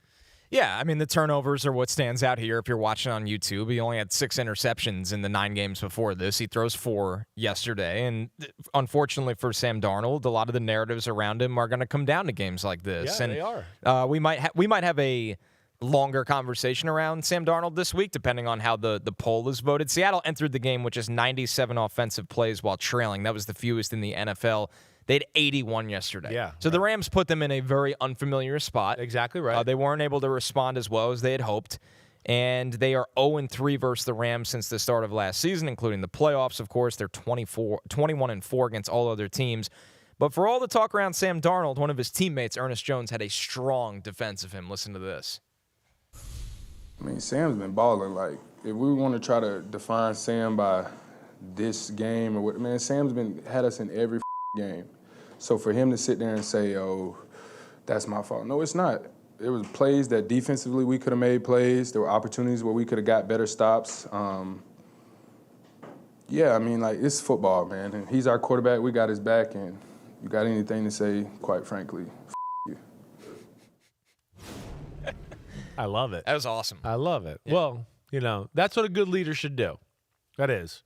Yeah, I mean, the turnovers are what stands out here. If you're watching on YouTube, he only had 6 interceptions in the 9 games before this. He throws 4 yesterday. And unfortunately for Sam Darnold, a lot of the narratives around him are going to come down to games like this. Yeah, and they are. We might have a longer conversation around Sam Darnold this week, depending on how the poll is voted. Seattle entered the game with just 97 offensive plays while trailing. That was the fewest in the NFL. They had 81 yesterday. Yeah. So the Rams put them in a very unfamiliar spot. Exactly right. They weren't able to respond as well as they had hoped. And they are 0-3 versus the Rams since the start of last season, including the playoffs, of course. They're 21-4 against all other teams. But for all the talk around Sam Darnold, one of his teammates, Ernest Jones, had a strong defense of him. Listen to this. I mean, Sam's been balling. Like, if we want to try to define Sam by this game or what, man, Sam's had us in every game. So for him to sit there and say, oh, that's my fault. No, it's not. There was plays that defensively we could have made plays. There were opportunities where we could have got better stops. Yeah, I mean, like, it's football, man. And he's our quarterback. We got his back. And you got anything to say, quite frankly, you. I love it. That was awesome. I love it. Yeah. Well, you know, that's what a good leader should do. That is.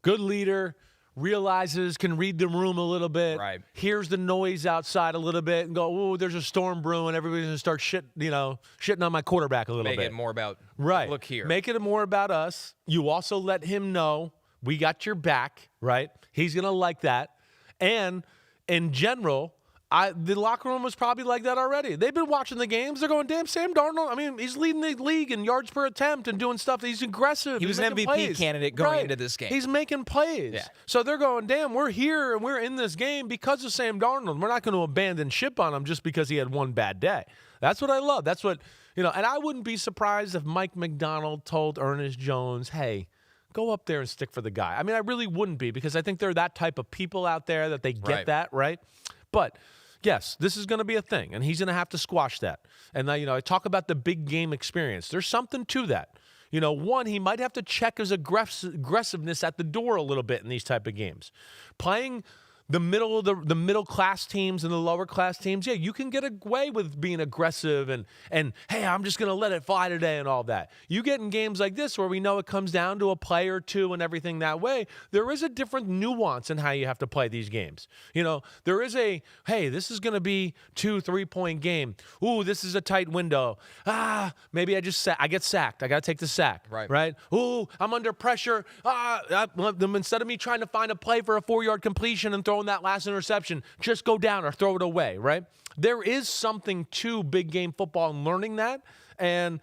Good leader realizes, can read the room a little bit, hears the noise outside a little bit, and go, oh, there's a storm brewing. Everybody's going to start shitting on my quarterback a little bit. Make it more about, look here. Make it more about us. You also let him know we got your back, right? He's going to like that. And in general, the locker room was probably like that already. They've been watching the games. They're going, damn, Sam Darnold. I mean, he's leading the league in yards per attempt and doing stuff. He's aggressive. He was an MVP candidate going into this game. He's making plays. Yeah. So they're going, damn, we're here and we're in this game because of Sam Darnold. We're not going to abandon ship on him just because he had one bad day. That's what I love. That's what, you know, and I wouldn't be surprised if Mike McDonald told Ernest Jones, hey, go up there and stick for the guy. I mean, I really wouldn't be, because I think there are that type of people out there that they get that, right? But yes, this is going to be a thing, and he's going to have to squash that. And, I talk about the big game experience. There's something to that. One, he might have to check his aggressiveness at the door a little bit in these type of games. Playing the middle class teams and the lower class teams, yeah, you can get away with being aggressive and hey, I'm just going to let it fly today and all that. You get in games like this where we know it comes down to a play or two and everything that way, there is a different nuance in how you have to play these games. There is hey, this is going to be 2-3 point game. Ooh, this is a tight window. Maybe I get sacked. I got to take the sack. Right? Ooh, I'm under pressure. Instead of me trying to find a play for a 4-yard completion and throwing that last interception, just go down or throw it away, right? There is something to big game football and learning that. And,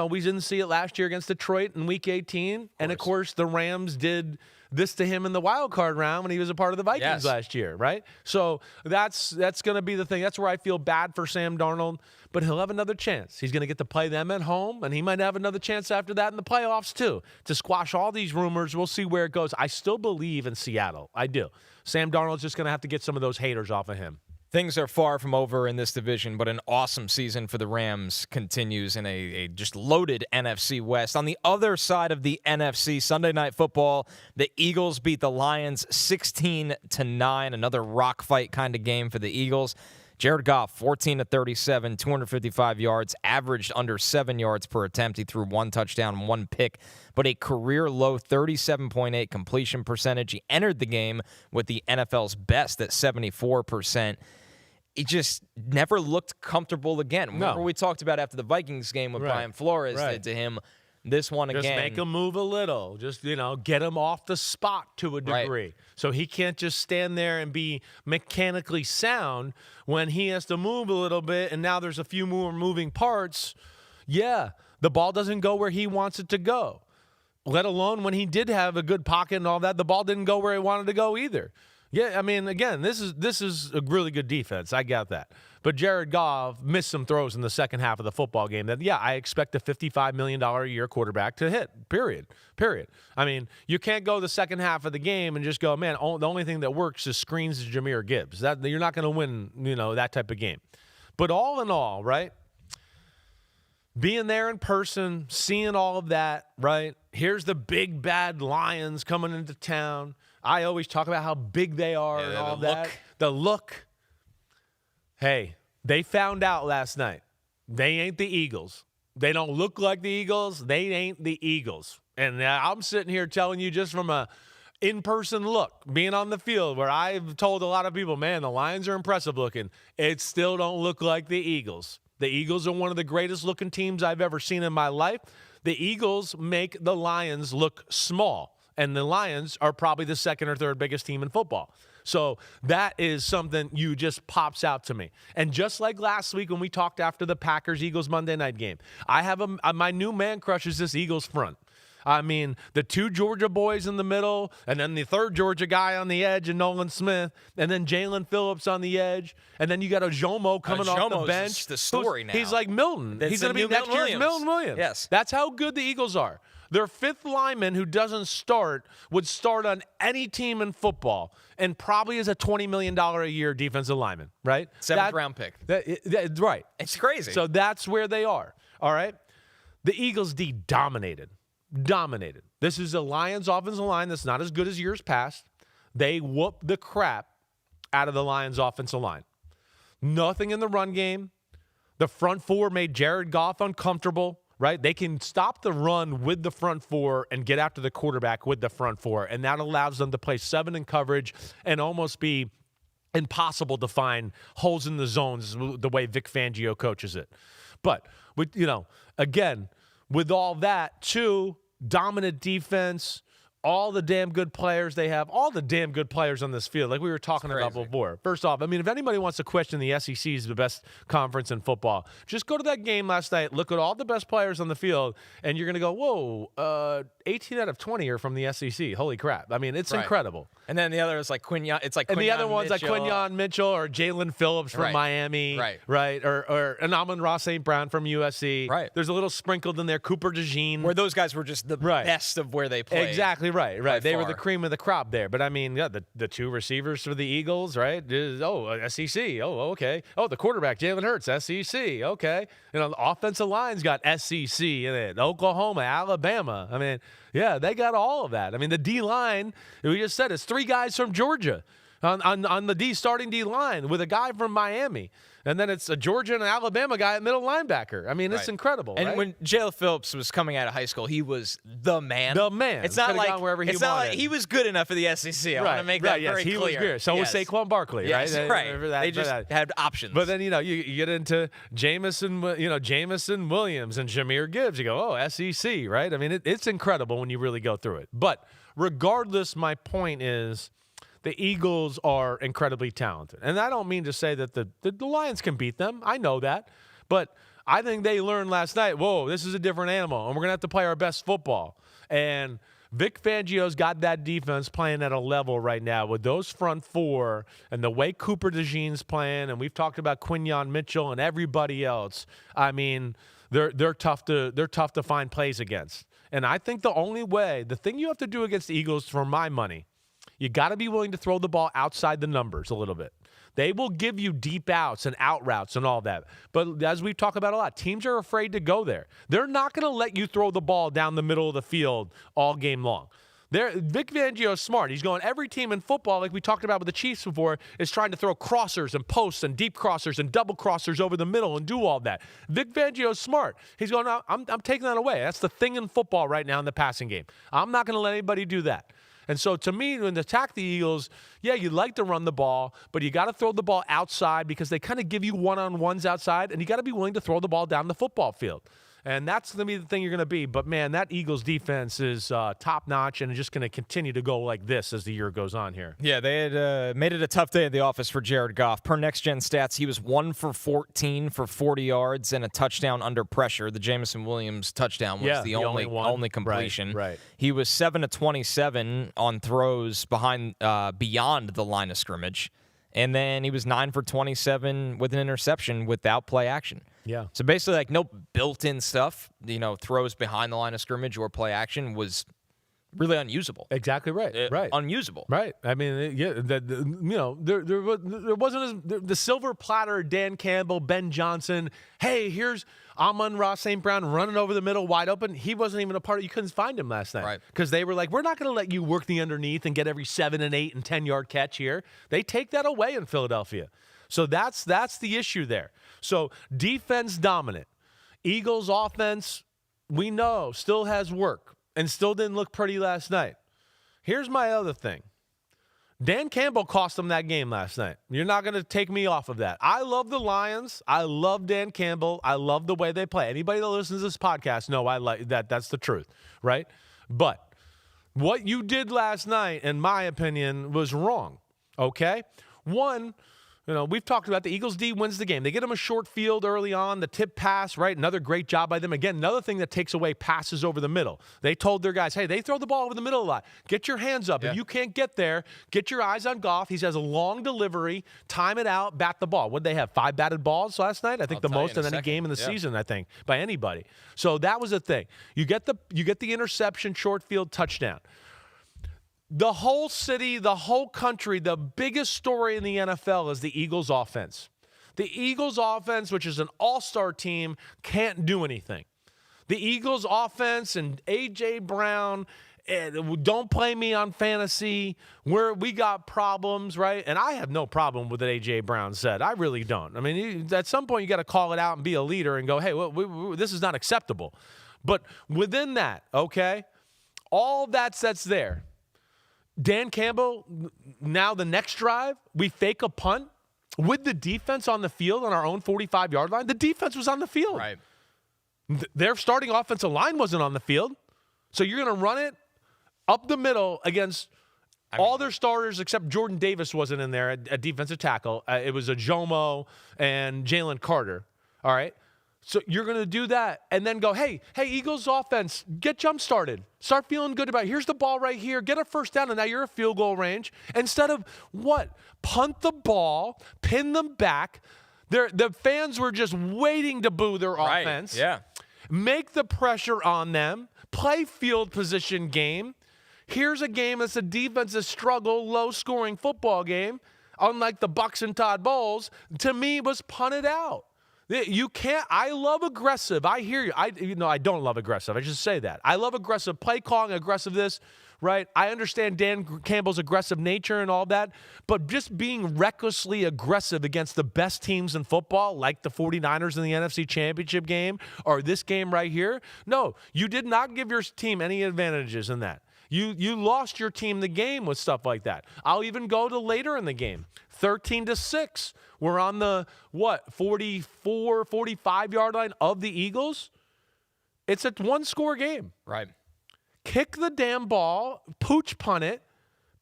we didn't see it last year against Detroit in Week 18. And, of course, the Rams did this to him in the wild card round when he was a part of the Vikings last year, right? So that's going to be the thing. That's where I feel bad for Sam Darnold. But he'll have another chance. He's going to get to play them at home, and he might have another chance after that in the playoffs too, to squash all these rumors. We'll see where it goes. I still believe in Seattle. I do. Sam Darnold's just going to have to get some of those haters off of him. Things are far from over in this division, but an awesome season for the Rams continues in a just loaded NFC West. On the other side of the NFC, Sunday Night Football, the Eagles beat the Lions 16-9, another rock fight kind of game for the Eagles. Jared Goff, 14-37, 255 yards, averaged under 7 yards per attempt. He threw 1 touchdown, 1 pick, but a career-low 37.8 completion percentage. He entered the game with the NFL's best at 74%. He just never looked comfortable again. Remember we talked about after the Vikings game what Brian Flores did to him. This one again. Just make him move a little. Just, get him off the spot to a degree. Right. So he can't just stand there and be mechanically sound when he has to move a little bit, and now there's a few more moving parts. Yeah, the ball doesn't go where he wants it to go, let alone when he did have a good pocket and all that. The ball didn't go where he wanted to go either. Yeah, I mean, again, this is a really good defense. I got that. But Jared Goff missed some throws in the second half of the football game that, I expect a $55 million a year quarterback to hit, period. I mean, you can't go the second half of the game and just go, man, the only thing that works is screens to Jahmyr Gibbs. You're not going to win, that type of game. But all in all, right, being there in person, seeing all of that, right, here's the big, bad Lions coming into town. I always talk about how big they are and all that. The look. Hey, they found out last night. They ain't the Eagles. They don't look like the Eagles. They ain't the Eagles. And I'm sitting here telling you just from a in-person look, being on the field, where I've told a lot of people, man, the Lions are impressive looking. It still don't look like the Eagles. The Eagles are one of the greatest looking teams I've ever seen in my life. The Eagles make the Lions look small. And the Lions are probably the second or third biggest team in football. So that is something you just pops out to me. And just like last week when we talked after the Packers-Eagles Monday night game, I have my new man crush is this Eagles front. I mean, the 2 Georgia boys in the middle, and then the 3rd Georgia guy on the edge, and Nolan Smith, and then Jalen Phillips on the edge, and then you got a Jomo coming off the bench. The story now. He's like Milton. He's going to be next year's Milton Williams. Yes. That's how good the Eagles are. Their 5th lineman who doesn't start would start on any team in football and probably is a $20 million a year defensive lineman, right? 7th round pick. Right. It's crazy. So that's where they are, all right? The Eagles D dominated. This is a Lions offensive line that's not as good as years past. They whooped the crap out of the Lions offensive line. Nothing in the run game. The front 4 made Jared Goff uncomfortable. Right? They can stop the run with the front 4 and get after the quarterback with the front 4, and that allows them to play 7 in coverage and almost be impossible to find holes in the zones the way Vic Fangio coaches it. But, again, with all that, too, dominant defense, all the damn good players they have, all the damn good players on this field, like we were talking about before. First off, I mean, if anybody wants to question the SEC is the best conference in football, just go to that game last night, look at all the best players on the field, and you're going to go, whoa, 18 out of 20 are from the SEC. Holy crap. I mean, it's incredible. And then the other is like Quinyon. It's like Quinyon and the other one's Mitchell. like Quinyon Mitchell or Jalen Phillips from Miami. Right. Or Amon-Ra St. Brown from USC. Right. There's a little sprinkled in there. Cooper DeJean. Where those guys were just the best of where they played. Exactly right. They were the far. cream of the crop there. But I mean, the two receivers for the Eagles, right? SEC. Oh, okay. Oh, the quarterback, Jalen Hurts, SEC. Okay. The offensive line's got SEC in it. Oklahoma, Alabama. I mean, yeah, they got all of that. I mean, the D-line, we just said, it's 3 guys from Georgia on the starting D-line with a guy from Miami. And then it's a Georgia and an Alabama guy at middle linebacker. I mean, it's incredible. And when Jalen Phillips was coming out of high school, he was the man. The man. It's not like wherever he it's not wanted. like he was good enough for the SEC. I want to make that very he clear. was good. So was Saquon Barkley, yes, right? They just had options. But then you get into Jamison Williams and Jahmyr Gibbs. You go, SEC, right? I mean, it's incredible when you really go through it. But regardless, my point is, the Eagles are incredibly talented. And I don't mean to say that the Lions can beat them. I know that. But I think they learned last night, whoa, this is a different animal, and we're going to have to play our best football. And Vic Fangio's got that defense playing at a level right now with those front 4 and the way Cooper DeJean's playing, and we've talked about Quinyon Mitchell and everybody else. I mean, they're tough to find plays against. And I think the thing you have to do against the Eagles, for my money, you got to be willing to throw the ball outside the numbers a little bit. They will give you deep outs and out routes and all that. But as we talk about a lot, teams are afraid to go there. They're not going to let you throw the ball down the middle of the field all game long. Vic Fangio's smart. He's going, every team in football, like we talked about with the Chiefs before, is trying to throw crossers and posts and deep crossers and double crossers over the middle and do all that. Vic Fangio's smart. He's going, I'm taking that away. That's the thing in football right now in the passing game. I'm not going to let anybody do that. And so to me, when they attack the Eagles, yeah, you like to run the ball, but you got to throw the ball outside because they kind of give you one-on-ones outside, and you got to be willing to throw the ball down the football field. And that's going to be the thing you're going to be. But, man, that Eagles defense is top-notch and just going to continue to go like this as the year goes on here. Yeah, they had made it a tough day at the office for Jared Goff. Per Next Gen Stats, he was 1 for 14 for 40 yards and a touchdown under pressure. The Jamison Williams touchdown was the only completion. Right. He was 7 of 27 on throws beyond the line of scrimmage. And then he was 9 for 27 with an interception without play action. Yeah. So basically, like, no built-in stuff, throws behind the line of scrimmage or play action was really unusable. Exactly right. Right. Unusable. Right. I mean, there wasn't the silver platter, Dan Campbell, Ben Johnson. Hey, here's Amon-Ra St. Brown running over the middle wide open. He wasn't even a part of it. You couldn't find him last night. Right. Because they were like, we're not going to let you work the underneath and get every 7 and 8 and 10-yard catch here. They take that away in Philadelphia. So that's the issue there. So defense dominant. Eagles offense, we know, still has work and still didn't look pretty last night. Here's my other thing. Dan Campbell cost them that game last night. You're not going to take me off of that. I love the Lions. I love Dan Campbell. I love the way they play. Anybody that listens to this podcast know I like that. That's the truth, right? But what you did last night, in my opinion, was wrong, okay? One, we've talked about the Eagles D wins the game. They get them a short field early on, the tip pass, right? Another great job by them. Again, another thing that takes away passes over the middle. They told their guys, hey, they throw the ball over the middle a lot. Get your hands up. Yeah. If you can't get there, get your eyes on Goff. He has a long delivery, time it out, bat the ball. What did they have, 5 batted balls last night? I think the most in any game in the season, I think, by anybody. So that was the thing. You get the interception, short field, touchdown. The whole city, the whole country, the biggest story in the NFL is the Eagles offense. The Eagles offense, which is an all-star team, can't do anything. The Eagles offense and A.J. Brown, don't play me on fantasy, we got problems, right? And I have no problem with what A.J. Brown said. I really don't. I mean, at some point you got to call it out and be a leader and go, hey, this is not acceptable. But within that, okay, all that's there. Dan Campbell, now the next drive, we fake a punt with the defense on the field on our own 45-yard line. The defense was on the field. Right. Their starting offensive line wasn't on the field. So you're going to run it up the middle against all their starters except Jordan Davis wasn't in there at defensive tackle. It was a Jomo and Jalen Carter. All right. So you're going to do that and then go, hey, Eagles offense, get jump started. Start feeling good about it. Here's the ball right here. Get a first down, and now you're a field goal range. Instead of what? Punt the ball, pin them back. The fans were just waiting to boo their offense. Yeah. Make the pressure on them. Play field position game. Here's a game that's a defensive struggle, low-scoring football game, unlike the Bucs and Todd Bowles, to me was punted out. You can't. I love aggressive. I hear you. I don't love aggressive. I just say that. I love aggressive play calling, aggressive this, right? I understand Dan Campbell's aggressive nature and all that, but just being recklessly aggressive against the best teams in football, like the 49ers in the NFC Championship game or this game right here, no, you did not give your team any advantages in that. You lost your team the game with stuff like that. I'll even go to later in the game. 13-6. We're on the, 44, 45-yard line of the Eagles? It's a one-score game. Right. Kick the damn ball, pooch punt it,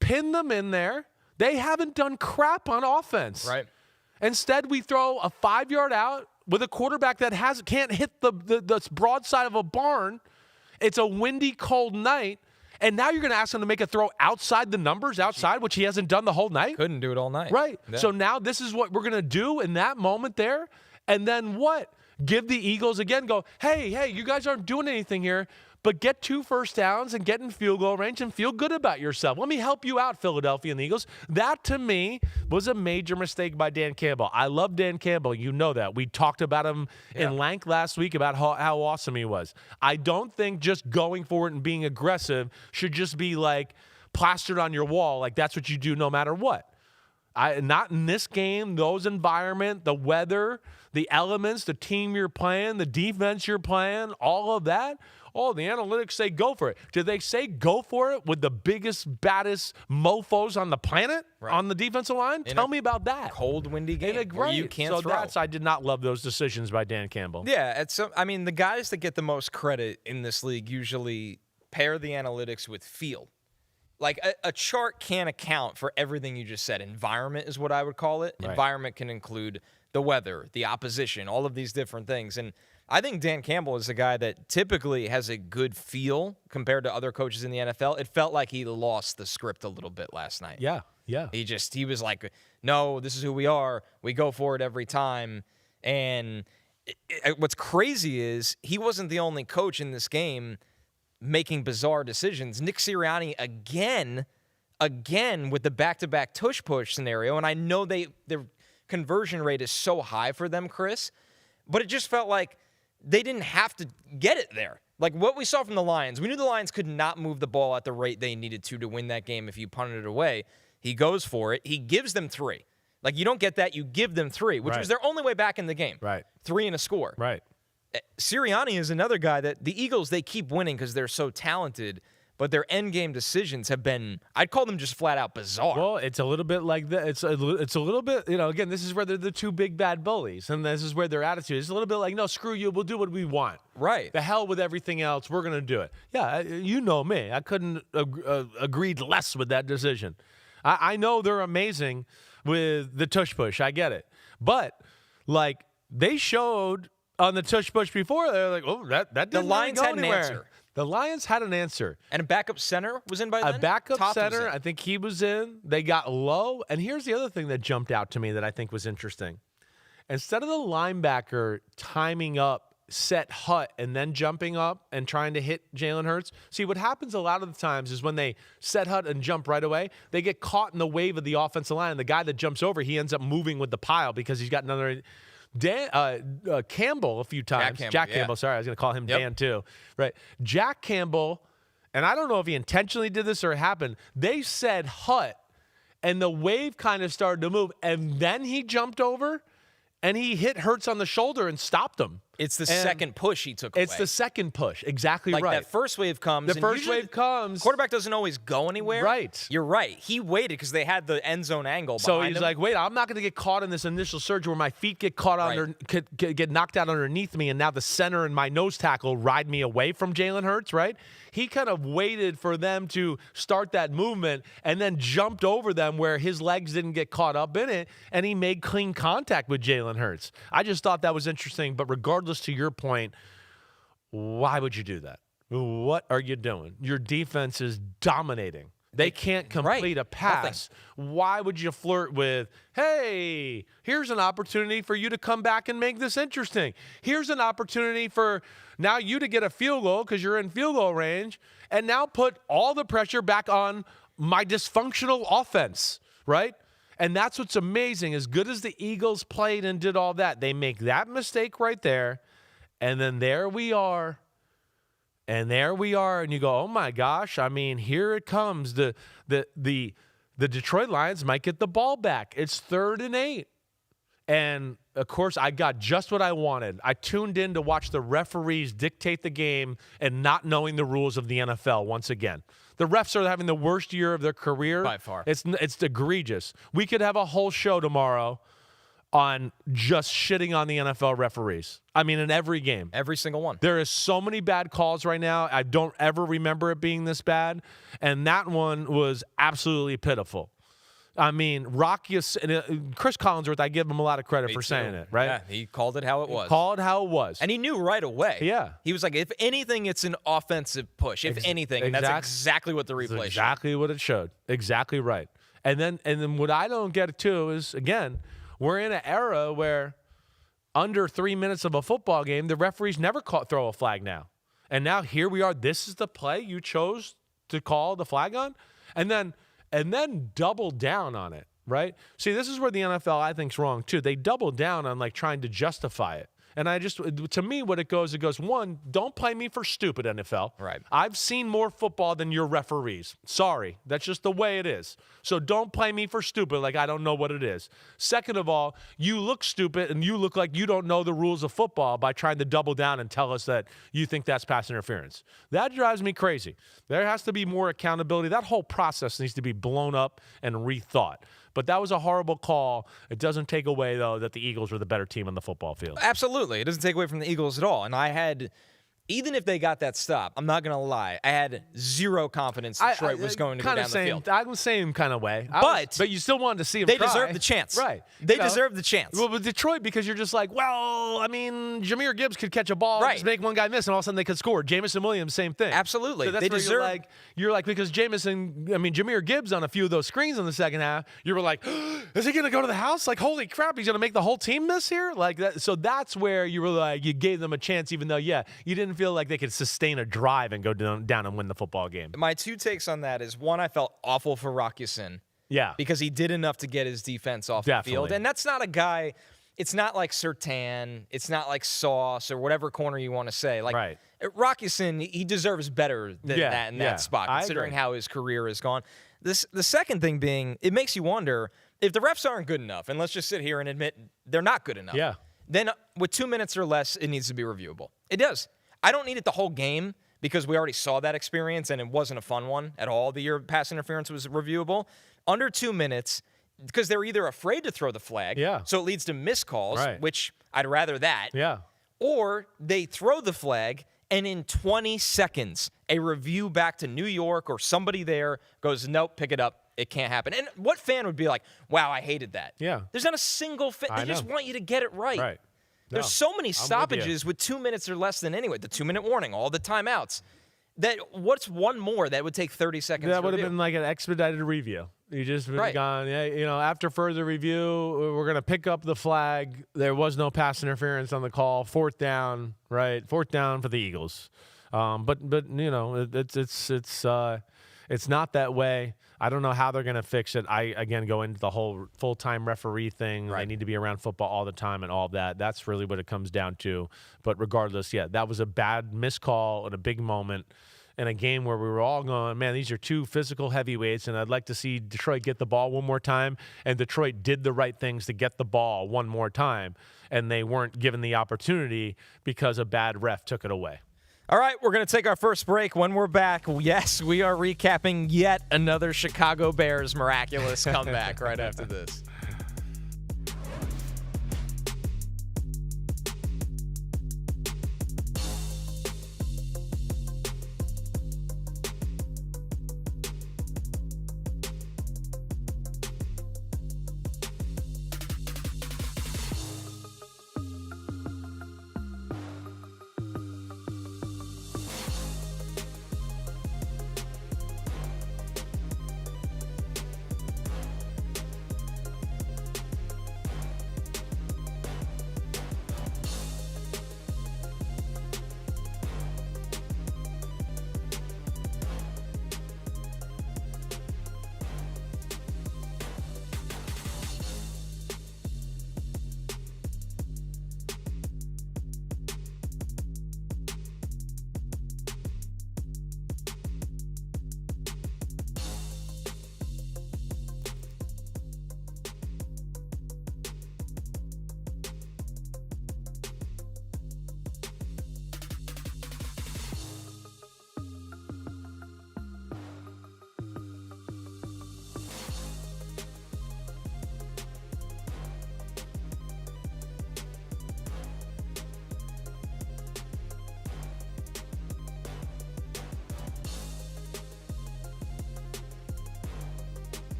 pin them in there. They haven't done crap on offense. Right. Instead, we throw a 5-yard out with a quarterback that can't hit the broadside of a barn. It's a windy, cold night. And now you're going to ask him to make a throw outside the numbers, which he hasn't done the whole night? Couldn't do it all night. Right. Yeah. So now this is what we're going to do in that moment there. And then what? Give the Eagles again, go, hey, you guys aren't doing anything here, but get 2 first downs and get in field goal range and feel good about yourself. Let me help you out, Philadelphia and the Eagles. That, to me, was a major mistake by Dan Campbell. I love Dan Campbell. You know that. We talked about him in length last week about how awesome he was. I don't think just going for it and being aggressive should just be like plastered on your wall, like that's what you do no matter what. Not in this game, those environment, the weather, the elements, the team you're playing, the defense you're playing, all of that. Oh, the analytics say go for it. Did they say go for it with the biggest, baddest mofos on the planet on the defensive line? Tell me about that. Cold, windy game where you can't throw. I did not love those decisions by Dan Campbell. Yeah, the guys that get the most credit in this league usually pair the analytics with feel. Like a chart can't account for everything you just said. Environment is what I would call it. Right. Environment can include the weather, the opposition, all of these different things. And I think Dan Campbell is a guy that typically has a good feel compared to other coaches in the NFL. It felt like he lost the script a little bit last night. Yeah. He was like, no, this is who we are. We go for it every time. And what's crazy is he wasn't the only coach in this game making bizarre decisions. Nick Sirianni again with the back-to-back tush-push scenario, and I know their conversion rate is so high for them, Chris, but it just felt like they didn't have to get it there. Like what we saw from the Lions, we knew the Lions could not move the ball at the rate they needed to win that game if you punted it away. He goes for it. He gives them 3. Like you don't get that, you give them 3, which was their only way back in the game. Right. 3 and a score. Right. Sirianni is another guy that the Eagles, they keep winning because they're so talented, but their end game decisions have been, I'd call them just flat out bizarre. Well, it's a little bit like that. It's a little bit, again, this is where they're the 2 big bad bullies, and this is where their attitude is a little bit like, no, screw you, we'll do what we want. Right. The hell with everything else, we're going to do it. Yeah, you know me. I couldn't agreed less with that decision. I know they're amazing with the tush push. I get it. But, like, they showed on the tush push before, they're like, oh, that didn't the Lions really go had anywhere. An answer. The Lions had an answer. And a backup center was in by then? A backup Top center, I think he was in. They got low. And here's the other thing that jumped out to me that I think was interesting. Instead of the linebacker timing up, set hut, and then jumping up and trying to hit Jalen Hurts, see, what happens a lot of the times is when they set hut and jump right away, they get caught in the wave of the offensive line. And the guy that jumps over, he ends up moving with the pile because he's got another – Campbell a few times. Jack Campbell, sorry, I was going to call him Dan too. Right. Jack Campbell, and I don't know if he intentionally did this or it happened, they said hut, and the wave kind of started to move, and then he jumped over, and he hit Hurts on the shoulder and stopped him. It's the second push he took away. It's the second push. Exactly like right. That first wave comes. The first wave comes. Quarterback doesn't always go anywhere. Right. You're right. He waited because they had the end zone angle So behind he's him. like, wait, I'm not going to get caught in this initial surge where my feet get caught under, get knocked out underneath me, and now the center and my nose tackle ride me away from Jalen Hurts, right? He kind of waited for them to start that movement and then jumped over them where his legs didn't get caught up in it, and he made clean contact with Jalen Hurts. I just thought that was interesting, but regardless to your point, why would you do that? What are you doing? Your defense is dominating. They can't complete a pass. Nothing. Why would you flirt with, hey, here's an opportunity for you to come back and make this interesting. Here's an opportunity for now you to get a field goal because you're in field goal range, and now put all the pressure back on my dysfunctional offense, right? And that's what's amazing. As good as the Eagles played and did all that, they make that mistake right there, and then there we are. And there we are, and you go, oh my gosh! I mean, here it comes. The Detroit Lions might get the ball back. It's 3rd and 8, and of course, I got just what I wanted. I tuned in to watch the referees dictate the game and not knowing the rules of the NFL once again. The refs are having the worst year of their career by far. It's egregious. We could have a whole show tomorrow on just shitting on the NFL referees. I mean, in every game. Every single one. There is so many bad calls right now. I don't ever remember it being this bad. And that one was absolutely pitiful. I mean, Chris Collinsworth, I give him a lot of credit for saying it, right? Yeah, he called it how it was. He called it how it was. And he knew right away. Yeah. He was like, if anything, it's an offensive push. If anything. And that's exactly what the replay showed. Exactly what it showed. Exactly right. And then what I don't get too is, again, we're in an era where under 3 minutes of a football game, the referees never throw a flag now. And now here we are. This is the play you chose to call the flag on? And then double down on it, right? See, this is where the NFL, I think, is wrong, too. They double down on, like, trying to justify it. And to me, what it goes, one, don't play me for stupid, NFL. Right. I've seen more football than your referees. Sorry. That's just the way it is. So don't play me for stupid like I don't know what it is. Second of all, you look stupid and you look like you don't know the rules of football by trying to double down and tell us that you think that's pass interference. That drives me crazy. There has to be more accountability. That whole process needs to be blown up and rethought. But that was a horrible call. It doesn't take away, though, that the Eagles were the better team on the football field. Absolutely. It doesn't take away from the Eagles at all. And I had, even if they got that stop, I'm not going to lie, I had zero confidence Detroit was going to go down the field. I'm the same kind of way. But you still wanted to see them They try. deserved the chance. Right. They deserved the chance. Well, with Detroit, because you're just like, well, I mean, Jahmyr Gibbs could catch a ball and just make one guy miss, and all of a sudden they could score. Jamison Williams, same thing. Absolutely. So that's they where deserve. You're like, because Jahmyr Gibbs on a few of those screens in the second half, you were like, is he going to go to the house? Like, holy crap, he's going to make the whole team miss here? Like that. So that's where you were like, you gave them a chance, even though, you didn't feel like they could sustain a drive and go down and win the football game. My two takes on that is, one, I felt awful for Rock Ya-Sin. Yeah. Because he did enough to get his defense off the field. And that's not a guy, it's not like Surtain, it's not like Sauce or whatever corner you want to say. Like, Rock Ya-Sin, he deserves better than that in that spot, considering how his career has gone. The second thing being, it makes you wonder, if the refs aren't good enough, and let's just sit here and admit they're not good enough, then with 2 minutes or less, it needs to be reviewable. It does. I don't need it the whole game, because we already saw that experience, and it wasn't a fun one at all. The year pass interference was reviewable. Under 2 minutes, because they're either afraid to throw the flag, so it leads to missed calls, which I'd rather that, or they throw the flag, and in 20 seconds, a review back to New York or somebody there goes, nope, pick it up. It can't happen. And what fan would be like, wow, I hated that? Yeah. There's not a single fan. They just want you to get it right. Right. There's so many stoppages with 2 minutes or less than anyway. The 2-minute warning, all the timeouts. What's one more that would take 30 seconds? That would have been like an expedited review. You just would have gone, after further review, we're going to pick up the flag. There was no pass interference on the call. 4th down, right? 4th down for the Eagles. But it's not that way. I don't know how they're going to fix it. I, again, go into the whole full-time referee thing. They need to be around football all the time and all of that. That's really what it comes down to. But regardless, that was a bad miscall at a big moment. in a game where we were all going, man, these are two physical heavyweights, and I'd like to see Detroit get the ball one more time. And Detroit did the right things to get the ball one more time, and they weren't given the opportunity because a bad ref took it away. All right, we're going to take our first break. When we're back, yes, we are recapping yet another Chicago Bears miraculous comeback right after this.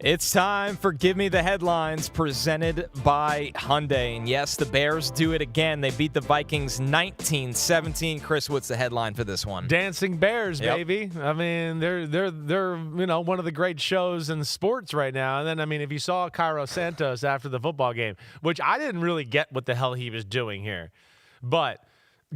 It's time for Give Me the Headlines, presented by Hyundai. And yes, the Bears do it again. They beat the Vikings 19-17. Chris, what's the headline for this one? Dancing Bears, baby. I mean, they're one of the great shows in sports right now. And then, I mean, if you saw Cairo Santos after the football game, which I didn't really get what the hell he was doing here, but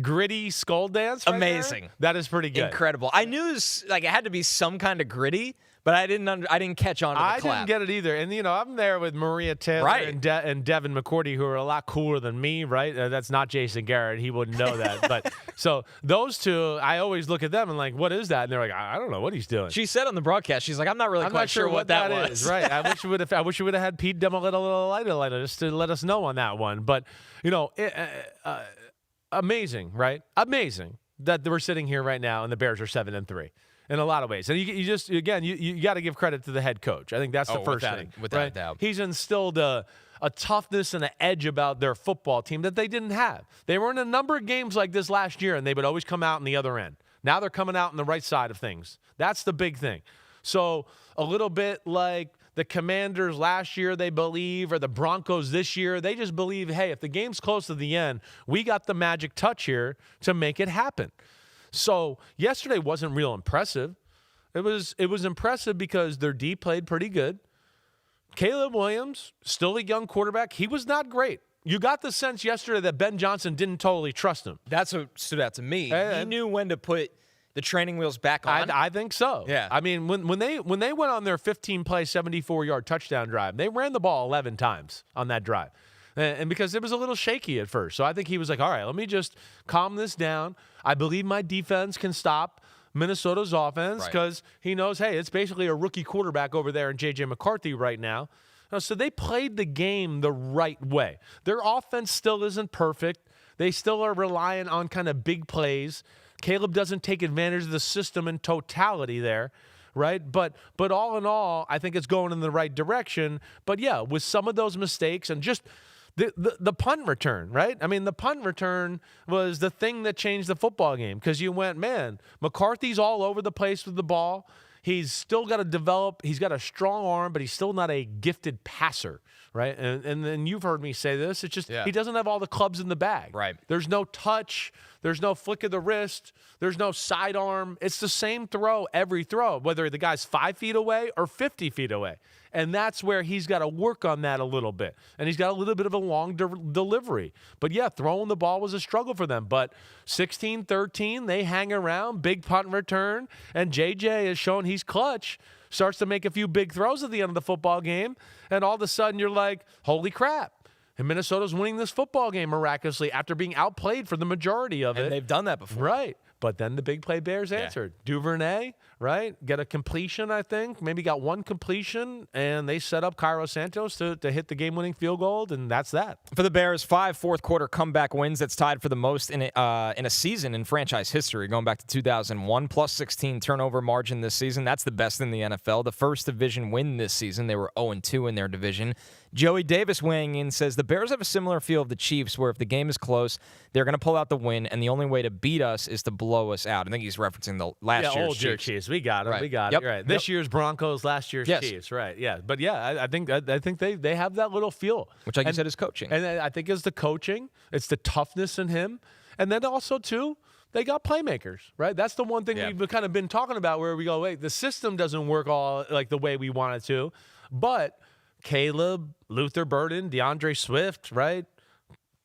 gritty skull dance, amazing. That is pretty good, incredible. I knew it had to be some kind of gritty. But I didn't catch on to the clap. I didn't get it either. And, I'm there with Maria Taylor and Devin McCourty, who are a lot cooler than me, right? That's not Jason Garrett. He wouldn't know that. But so those two, I always look at them and like, what is that? And they're like, I don't know what he's doing. She said on the broadcast, she's like, I'm not quite sure what that was. Is. Right. I wish you would have had Pete Demolita just to let us know on that one. But, amazing, right? Amazing that we're sitting here right now and the Bears are 7-3. In a lot of ways. And you got to give credit to the head coach. I think that's the first thing. Without a doubt. He's instilled a toughness and an edge about their football team that they didn't have. They were in a number of games like this last year, and they would always come out on the other end. Now they're coming out on the right side of things. That's the big thing. So a little bit like the Commanders last year, they believe, or the Broncos this year, they just believe, hey, if the game's close to the end, we got the magic touch here to make it happen. So yesterday wasn't real impressive. It was impressive because their D played pretty good. Caleb Williams, still a young quarterback, he was not great. You got the sense yesterday that Ben Johnson didn't totally trust him. That's what stood out to me. He knew when to put the training wheels back on. I think so. Yeah. I mean, when they went on their 15-play, 74-yard touchdown drive, they ran the ball 11 times on that drive. And because it was a little shaky at first. So I think he was like, all right, let me just calm this down. I believe my defense can stop Minnesota's offense because he knows, hey, it's basically a rookie quarterback over there in J.J. McCarthy right now. So they played the game the right way. Their offense still isn't perfect. They still are relying on kind of big plays. Caleb doesn't take advantage of the system in totality there. Right? But all in all, I think it's going in the right direction. But, yeah, with some of those mistakes and just the punt return, right? I mean, the punt return was the thing that changed the football game because you went, man, McCarthy's all over the place with the ball. He's still got to develop. He's got a strong arm, but he's still not a gifted passer, right? And then you've heard me say this. It's just he doesn't have all the clubs in the bag. Right. There's no touch. There's no flick of the wrist. There's no sidearm. It's the same throw every throw, whether the guy's 5 feet away or 50 feet away. And that's where he's got to work on that a little bit. And he's got a little bit of a long delivery. But, yeah, throwing the ball was a struggle for them. But 16-13, they hang around, big punt return, and J.J. has shown he's clutch, starts to make a few big throws at the end of the football game, and all of a sudden you're like, holy crap. And Minnesota's winning this football game miraculously after being outplayed for the majority of it. And they've done that before. Right. But then the big play Bears answered. Duvernay, right? Get a completion, I think. Maybe got one completion, and they set up Cairo Santos to hit the game-winning field goal, and that's that. For the Bears, 5 fourth-quarter comeback wins. That's tied for the most in a season in franchise history, going back to 2001. Plus 16 turnover margin this season. That's the best in the NFL. The first division win this season. They were 0-2 in their division. Joey Davis weighing in says, the Bears have a similar feel of the Chiefs, where if the game is close, they're going to pull out the win, and the only way to beat us is to blow us out. I think he's referencing the last year's old year Chiefs. We got it. Right. We got Yep. it. Right. This year's Broncos, last year's Chiefs. Right. Yeah. But yeah, I think they have that little feel, which, like you said, is coaching. And I think it's the coaching. It's the toughness in him, and then also too, they got playmakers. Right. That's the one thing we've kind of been talking about, where we go, wait, the system doesn't work all like the way we want it to, but Caleb, Luther Burden, DeAndre Swift, right?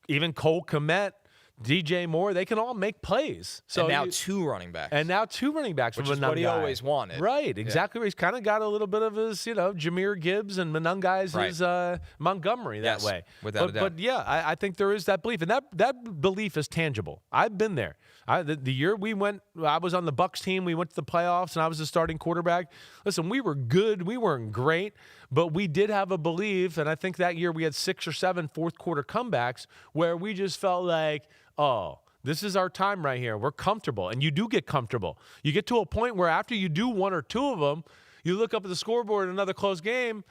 Even Cole Kmet, DJ Moore, they can all make plays. So and now two running backs. And now 2 running backs. Which is what he always wanted. Right, exactly. Yeah. He's kind of got a little bit of his, Jameer Gibbs and Monungai's Montgomery that way. Without a doubt. But yeah, I think there is that belief. And that belief is tangible. I've been there. The year I was on the Bucs team, we went to the playoffs, and I was the starting quarterback. Listen, we were good. We weren't great, but we did have a belief, and I think that year we had 6 or 7 fourth-quarter comebacks where we just felt like, oh, this is our time right here. We're comfortable, and you do get comfortable. You get to a point where after you do 1 or 2 of them, you look up at the scoreboard in another close game,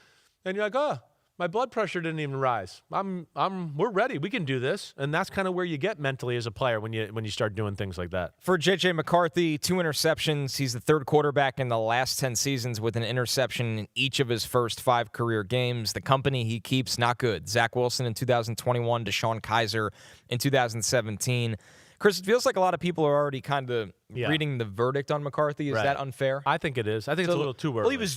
and you're like, oh, my blood pressure didn't even rise. We're ready. We can do this. And that's kind of where you get mentally as a player when you start doing things like that. For J.J. McCarthy, 2 interceptions. He's the third quarterback in the last 10 seasons with an interception in each of his first 5 career games. The company he keeps, not good. Zach Wilson in 2021, DeShone Kizer in 2017. Chris, it feels like a lot of people are already kind of reading the verdict on McCarthy. Is that unfair? I think it is. I think it's a little too early. Well,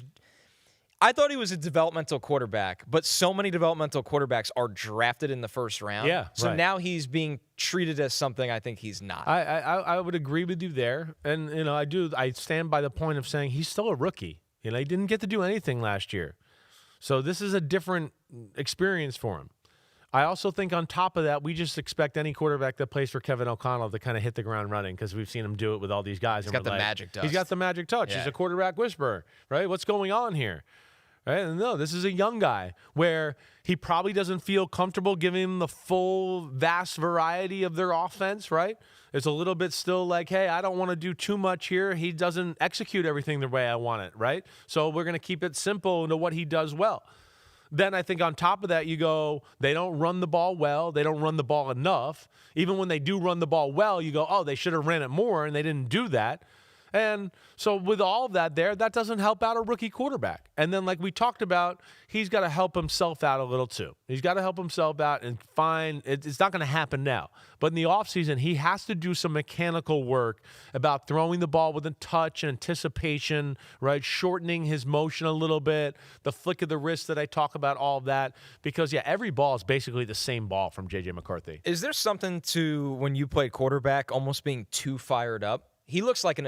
I thought he was a developmental quarterback, but so many developmental quarterbacks are drafted in the first round. Yeah, so now he's being treated as something I think he's not. I would agree with you there. And, I stand by the point of saying he's still a rookie. He didn't get to do anything last year. So this is a different experience for him. I also think on top of that, we just expect any quarterback that plays for Kevin O'Connell to kind of hit the ground running, because we've seen him do it with all these guys. He's got the magic touch. He's got the magic touch. Yeah. He's a quarterback whisperer, right? What's going on here? Right? And no, this is a young guy where he probably doesn't feel comfortable giving him the full, vast variety of their offense, right? It's a little bit still like, hey, I don't want to do too much here. He doesn't execute everything the way I want it, right? So we're going to keep it simple into what he does well. Then I think on top of that, you go, they don't run the ball well. They don't run the ball enough. Even when they do run the ball well, you go, oh, they should have ran it more, and they didn't do that. And so with all of that there, that doesn't help out a rookie quarterback. And then like we talked about, he's got to help himself out a little too. He's got to help himself out and it's not going to happen now. But in the offseason, he has to do some mechanical work about throwing the ball with a touch and anticipation, right? Shortening his motion a little bit, the flick of the wrist that I talk about, all of that. Because, every ball is basically the same ball from J.J. McCarthy. Is there something to when you played quarterback almost being too fired up? He looks like his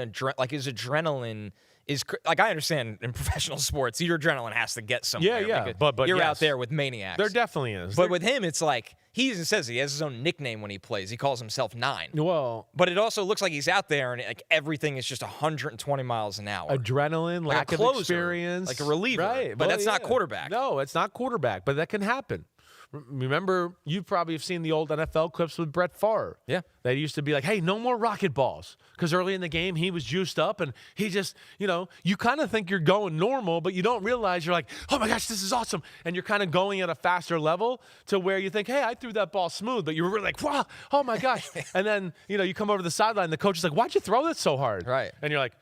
adrenaline is like, I understand in professional sports, your adrenaline has to get somewhere. Yeah. But you're out there with maniacs. There definitely is. But with him, it's like he even says he has his own nickname when he plays. He calls himself 9. Well, but it also looks like he's out there and like everything is just 120 miles an hour. Adrenaline, like lack of experience, like a reliever. Right. But that's not quarterback. No, it's not quarterback. But that can happen. Remember, you probably have seen the old NFL clips with Brett Favre. Yeah. They used to be like, hey, no more rocket balls. Because early in the game, he was juiced up, and he just, you kind of think you're going normal, but you don't realize you're like, oh, my gosh, this is awesome. And you're kind of going at a faster level to where you think, hey, I threw that ball smooth. But you were really like, wow, oh, my gosh. And then, you come over to the sideline, the coach is like, why'd you throw that so hard? Right. And you're like,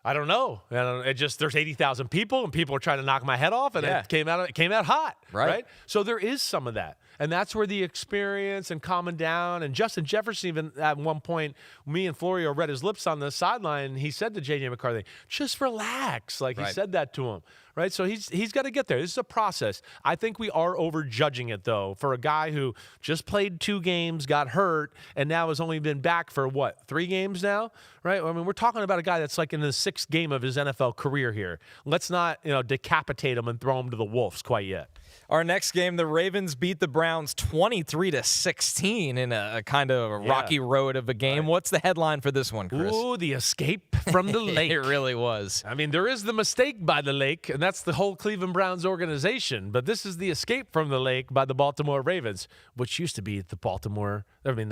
I don't know. It just there's 80,000 people, and people are trying to knock my head off, and it came out hot. Right. So there is some of that, and that's where the experience and calming down. And Justin Jefferson, even at one point, me and Florio read his lips on the sideline. And he said to J.J. McCarthy, "Just relax." Like he said that to him. Right, so he's got to get there. This is a process. I think we are overjudging it, though, for a guy who just played 2 games, got hurt, and now has only been back for, 3 games now? Right? I mean, we're talking about a guy that's like in the 6th game of his NFL career here. Let's not, decapitate him and throw him to the wolves quite yet. Our next game, the Ravens beat the Browns 23-16 in a kind of a rocky road of a game. What's the headline for this one, Chris? Ooh, the escape from the lake. It really was. I mean, there is the mistake by the lake, and that's the whole Cleveland Browns organization. But this is the escape from the lake by the Baltimore Ravens, which used to be the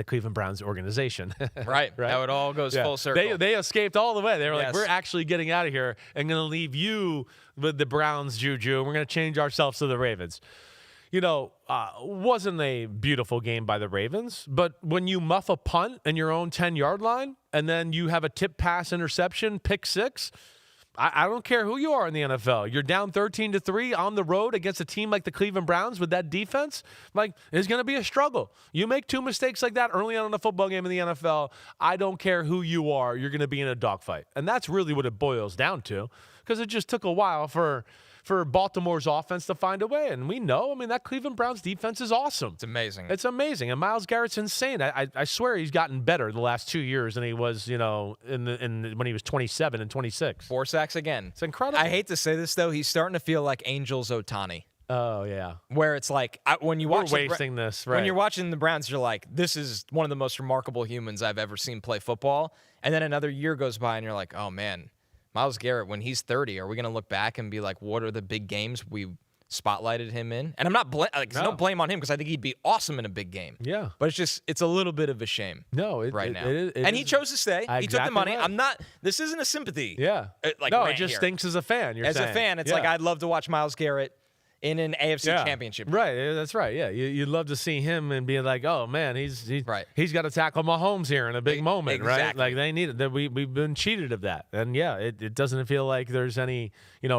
Cleveland Browns organization. Right. How it all goes full circle. They escaped all the way. They were like, we're actually getting out of here and going to leave you with the Browns juju, and we're going to change ourselves to the Ravens. Wasn't a beautiful game by the Ravens, but when you muff a punt in your own 10-yard line and then you have a tip pass interception, pick 6, I don't care who you are in the NFL. You're down 13-3 on the road against a team like the Cleveland Browns with that defense. It's going to be a struggle. You make 2 mistakes like that early on in a football game in the NFL, I don't care who you are, you're going to be in a dogfight. And that's really what it boils down to, because it just took a while for Baltimore's offense to find a way. And we know, that Cleveland Browns defense is awesome. It's amazing. It's amazing. And Myles Garrett's insane. I swear he's gotten better the last 2 years than he was, when he was 27 and 26. 4 sacks again. It's incredible. I hate to say this, though. He's starting to feel like Angels Ohtani. Oh, yeah. Where it's like, when you watch We're wasting this, right? When you're watching the Browns, you're like, this is one of the most remarkable humans I've ever seen play football. And then another year goes by, and you're like, oh, man. Myles Garrett, when he's 30, are we going to look back and be like, what are the big games we spotlighted him in? And I'm not no blame on him, because I think he'd be awesome in a big game. Yeah. But it's a little bit of a shame. No, right now. And he chose to stay. He took the money. Right. This isn't a sympathy. Yeah. It just stinks as a fan. As a fan, it's like, I'd love to watch Myles Garrett in an AFC championship. Right, that's right. Yeah, you'd love to see him and be like, oh man, he's got to tackle Mahomes here in a big moment, right? Like they need it. We've been cheated of that, and it doesn't feel like there's any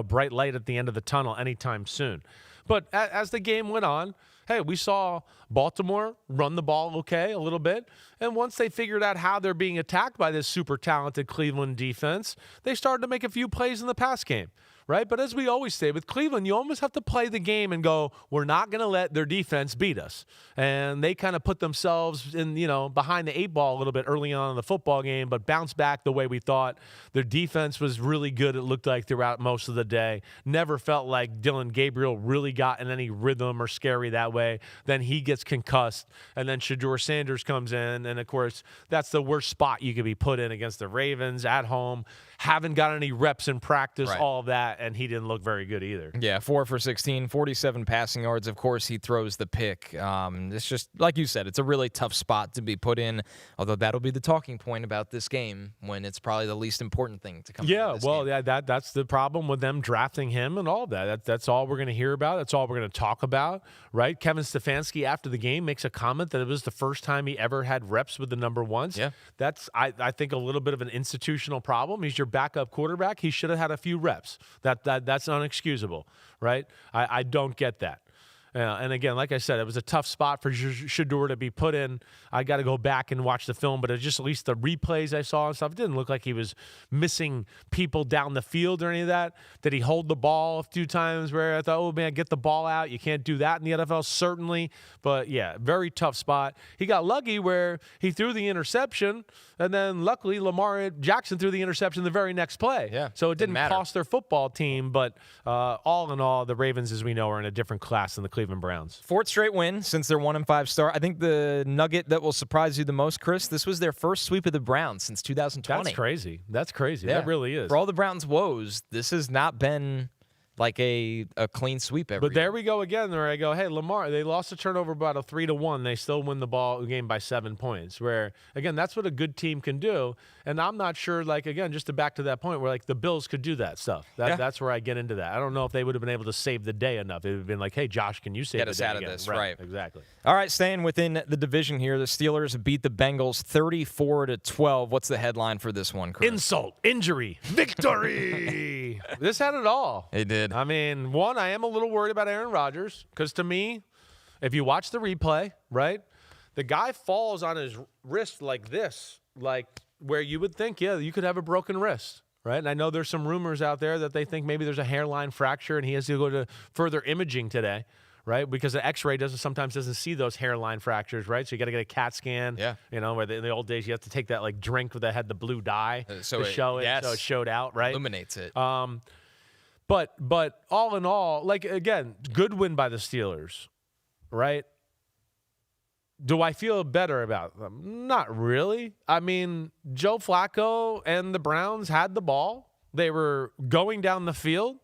bright light at the end of the tunnel anytime soon. But as the game went on, hey, we saw Baltimore run the ball a little bit. And once they figured out how they're being attacked by this super talented Cleveland defense, they started to make a few plays in the pass game. Right? But as we always say, with Cleveland, you almost have to play the game and go, we're not going to let their defense beat us. And they kind of put themselves in, behind the 8 ball a little bit early on in the football game, but bounced back the way we thought. Their defense was really good, it looked like, throughout most of the day. Never felt like Dylan Gabriel really got in any rhythm or scary that way. Then he gets concussed, and then Shedeur Sanders comes in. And, of course, that's the worst spot you could be put in against the Ravens at home. Haven't got any reps in practice, all of that, and he didn't look very good either. Yeah, 4 for 16, 47 passing yards. Of course, he throws the pick. It's just, like you said, it's a really tough spot to be put in, although that'll be the talking point about this game when it's probably the least important thing to come out of this game. That's the problem with them drafting him and all that. That's all we're going to hear about. That's all we're going to talk about, right? Kevin Stefanski, after the game, makes a comment that it was the first time he ever had reps with the number ones. Yeah. That's, I think, a little bit of an institutional problem. He's your backup quarterback. He should have had a few reps. That's unexcusable, right? I don't get that. And again, like I said, it was a tough spot for Shedeur to be put in. I got to go back and watch the film, but it just, at least the replays I saw and stuff, it didn't look like he was missing people down the field or any of that. Did he hold the ball a few times where I thought, oh man, get the ball out? You can't do that in the NFL, certainly. But yeah, very tough spot. He got lucky where he threw the interception, and then luckily Lamar Jackson threw the interception the very next play. Yeah, so it didn't matter. cost their football team, but all in all, the Ravens, as we know, are in a different class than the Cleveland Browns. 4th straight win since their 1-5 start. I think the nugget that will surprise you the most, Chris, this was their first sweep of the Browns since 2020. That's crazy. Yeah. That really is. For all the Browns' woes, this has not been like a clean sweep every But there we go again, where I go, hey, Lamar, they lost a turnover about a 3-1. They still win the game by 7 points. Where, again, that's what a good team can do. And I'm not sure, like, again, just to back to that point where, like, the Bills could do that stuff. That's where I get into that. I don't know if they would have been able to save the day enough. It would have been like, hey, Josh, can you save Get us out of again? this, right. Exactly. All right, staying within the division here, the Steelers beat the Bengals 34-12. What's the headline for this one, Chris? Insult, injury, victory. This had it all. It did. I mean, one, I am a little worried about Aaron Rodgers because to me, if you watch the replay, right, the guy falls on his wrist like this, like where you would think, yeah, you could have a broken wrist, right? And I know there's some rumors out there that they think maybe there's a hairline fracture and he has to go to further imaging today, right? Because the X-ray sometimes doesn't see those hairline fractures, right? So you got to get a CAT scan. Yeah. You know, where in the old days you have to take that like drink that had the blue dye to show it, so it showed out, right? Illuminates it. But all in all, like, again, good win by the Steelers, right? Do I feel better about them? Not really. I mean, Joe Flacco and the Browns had the ball. They were going down the field,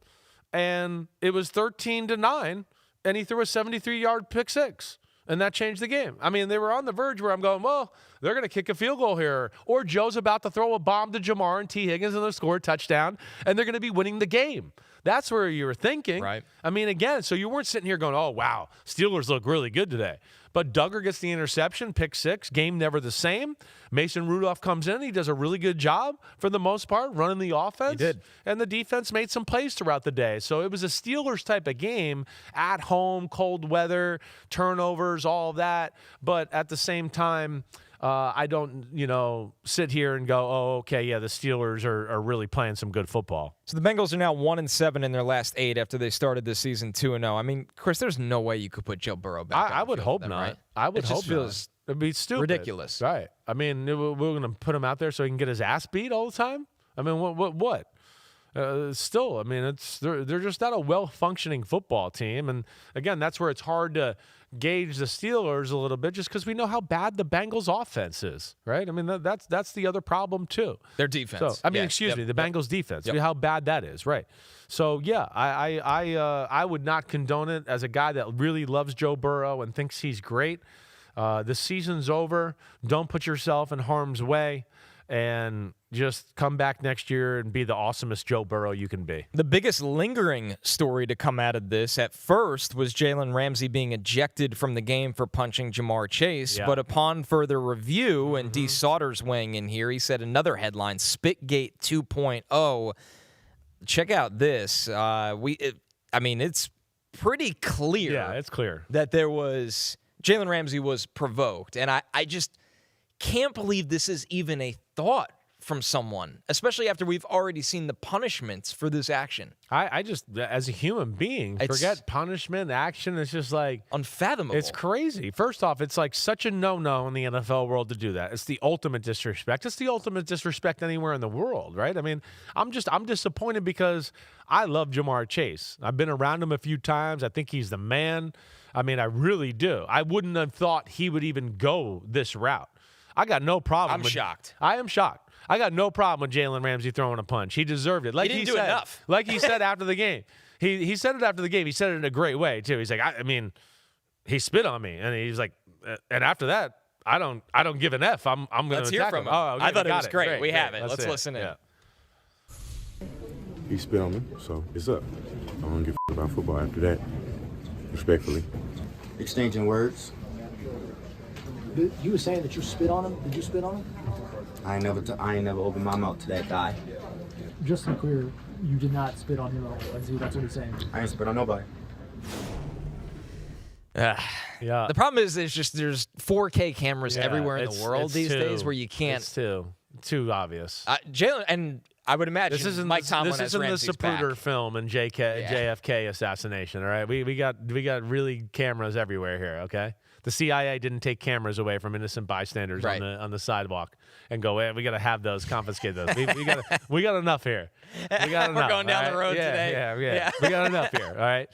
and it was 13-9, and he threw a 73-yard pick six. And that changed the game. I mean, they were on the verge where I'm going, well, they're going to kick a field goal here. Or Joe's about to throw a bomb to Jamar and T. Higgins and they'll score a touchdown, and they're going to be winning the game. That's where you were thinking. Right. I mean, again, so you weren't sitting here going, oh, wow, Steelers look really good today. But Duggar gets the interception, pick six, game never the same. Mason Rudolph comes in. He does a really good job for the most part running the offense. He did. And the defense made some plays throughout the day. So it was a Steelers type of game at home, cold weather, turnovers, all of that. But at the same time, I don't, sit here and go, oh, okay, yeah, the Steelers are really playing some good football. So the Bengals are now 1-7 in their last 8 after they started this season 2-0. I mean, Chris, there's no way you could put Joe Burrow back. I would hope not. Right? I would hope just feels not. It'd be stupid. ridiculous. Right. I mean, we're going to put him out there so he can get his ass beat all the time? I mean, what? Still, I mean, they're just not a well-functioning football team. And, again, that's where it's hard to gauge the Steelers a little bit just because we know how bad the Bengals offense is, right? I mean, that's the other problem, too. Their defense. So, I mean, excuse me, the Bengals defense. Yep. How bad that is, right? So, yeah, I would not condone it as a guy that really loves Joe Burrow and thinks he's great. The season's over. Don't put yourself in harm's way. And just come back next year and be the awesomest Joe Burrow you can be. The biggest lingering story to come out of this at first was Jalen Ramsey being ejected from the game for punching Jamar Chase. Yeah. But upon further review, and D. Sauter's weighing in here, he said another headline, Spitgate 2.0. Check out this. It's pretty clear. Yeah, it's clear. That Jalen Ramsey was provoked. And I just can't believe this is even a thought from someone, especially after we've already seen the punishments for this action. I just, as a human being, forget punishment, action. It's just like unfathomable. It's crazy. First off, it's like such a no-no in the NFL world to do that. It's the ultimate disrespect. It's the ultimate disrespect anywhere in the world, right? I mean, I'm disappointed because I love Jamar Chase. I've been around him a few times. I think he's the man. I mean, I really do. I wouldn't have thought he would even go this route. I got no problem. I'm shocked. I am shocked. I got no problem with Jalen Ramsey throwing a punch. He deserved it. Like he didn't do enough. Like he said after the game. He said it after the game. He said it in a great way, too. He's like, I mean, he spit on me. And he's like, and after that, I don't give an F. I'm going to Let's hear from him. Oh, okay, I thought it was great. We have it. Let's listen in. Yeah. He spit on me, so it's up. I don't give a about football after that, respectfully. Exchanging words. You were saying that you spit on him. Did you spit on him? I ain't never opened my mouth to that guy. Just to be clear, you did not spit on him at all. That's what he's saying. I ain't spit on nobody. Yeah. The problem is there's 4K cameras everywhere in the world these days where you can't. It's too obvious. Jalen, and I would imagine this isn't Mike Tomlin this has isn't Ramsey's the Zapruder back. film and JFK assassination. All right, we got really cameras everywhere here. Okay, the CIA didn't take cameras away from innocent bystanders on the sidewalk and go, hey, we got to have those, confiscate those. we got enough here. We got enough. We're going down the road today. Yeah. We got enough here. All right.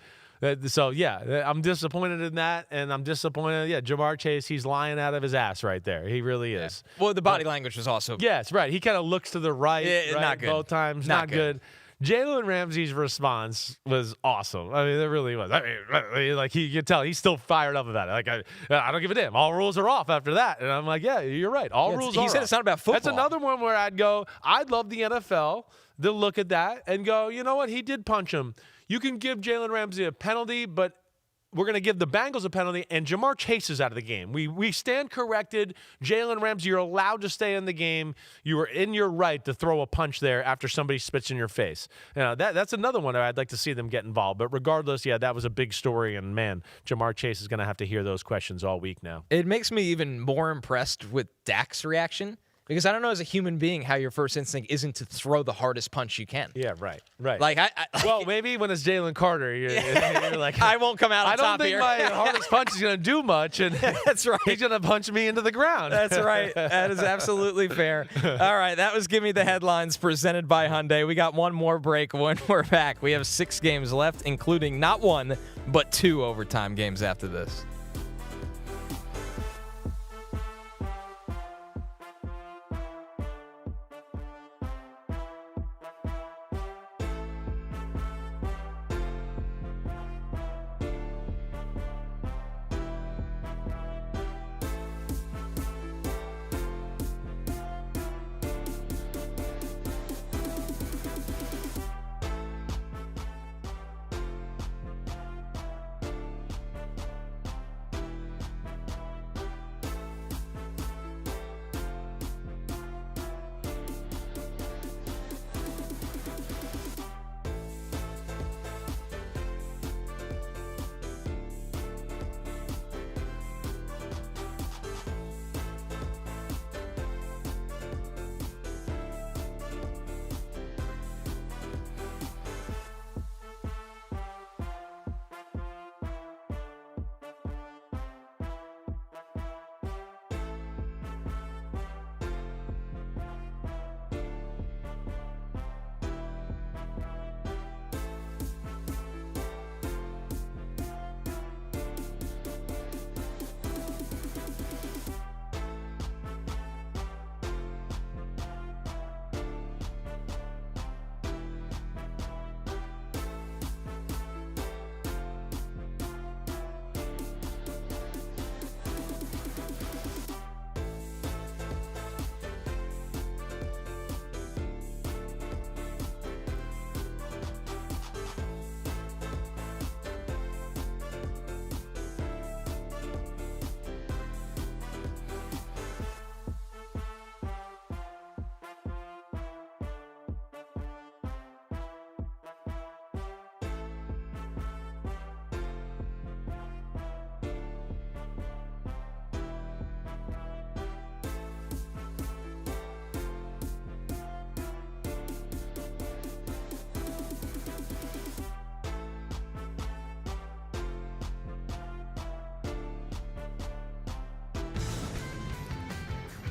So, I'm disappointed in that, and I'm disappointed. Yeah, Jamar Chase, he's lying out of his ass right there. He really is. Yeah. Well, the body language was also. Yes, right. He kind of looks to the right, not good. both times. Not good. Jalen Ramsey's response was awesome. I mean, it really was. I mean, like you can tell he's still fired up about it. Like I don't give a damn. All rules are off after that. And I'm like, yeah, you're right. All rules are off. He said it's not about football. That's another one where I'd love the NFL to look at that and go, you know what? He did punch him. You can give Jalen Ramsey a penalty, but we're going to give the Bengals a penalty, and Jamar Chase is out of the game. We stand corrected. Jalen Ramsey, you're allowed to stay in the game. You are in your right to throw a punch there after somebody spits in your face. That's another one I'd like to see them get involved. But regardless, yeah, that was a big story, and, man, Jamar Chase is going to have to hear those questions all week now. It makes me even more impressed with Dak's reaction. Because I don't know as a human being how your first instinct isn't to throw the hardest punch you can. Yeah, right. Like well, maybe when it's Jalen Carter, you're like, I won't come out on top here. I don't think my hardest punch is going to do much, and that's right. He's going to punch me into the ground. That's right. That is absolutely fair. All right, that was Give Me the Headlines presented by Hyundai. We got one more break when we're back. We have 6 games left, including not 1, but 2 overtime games after this.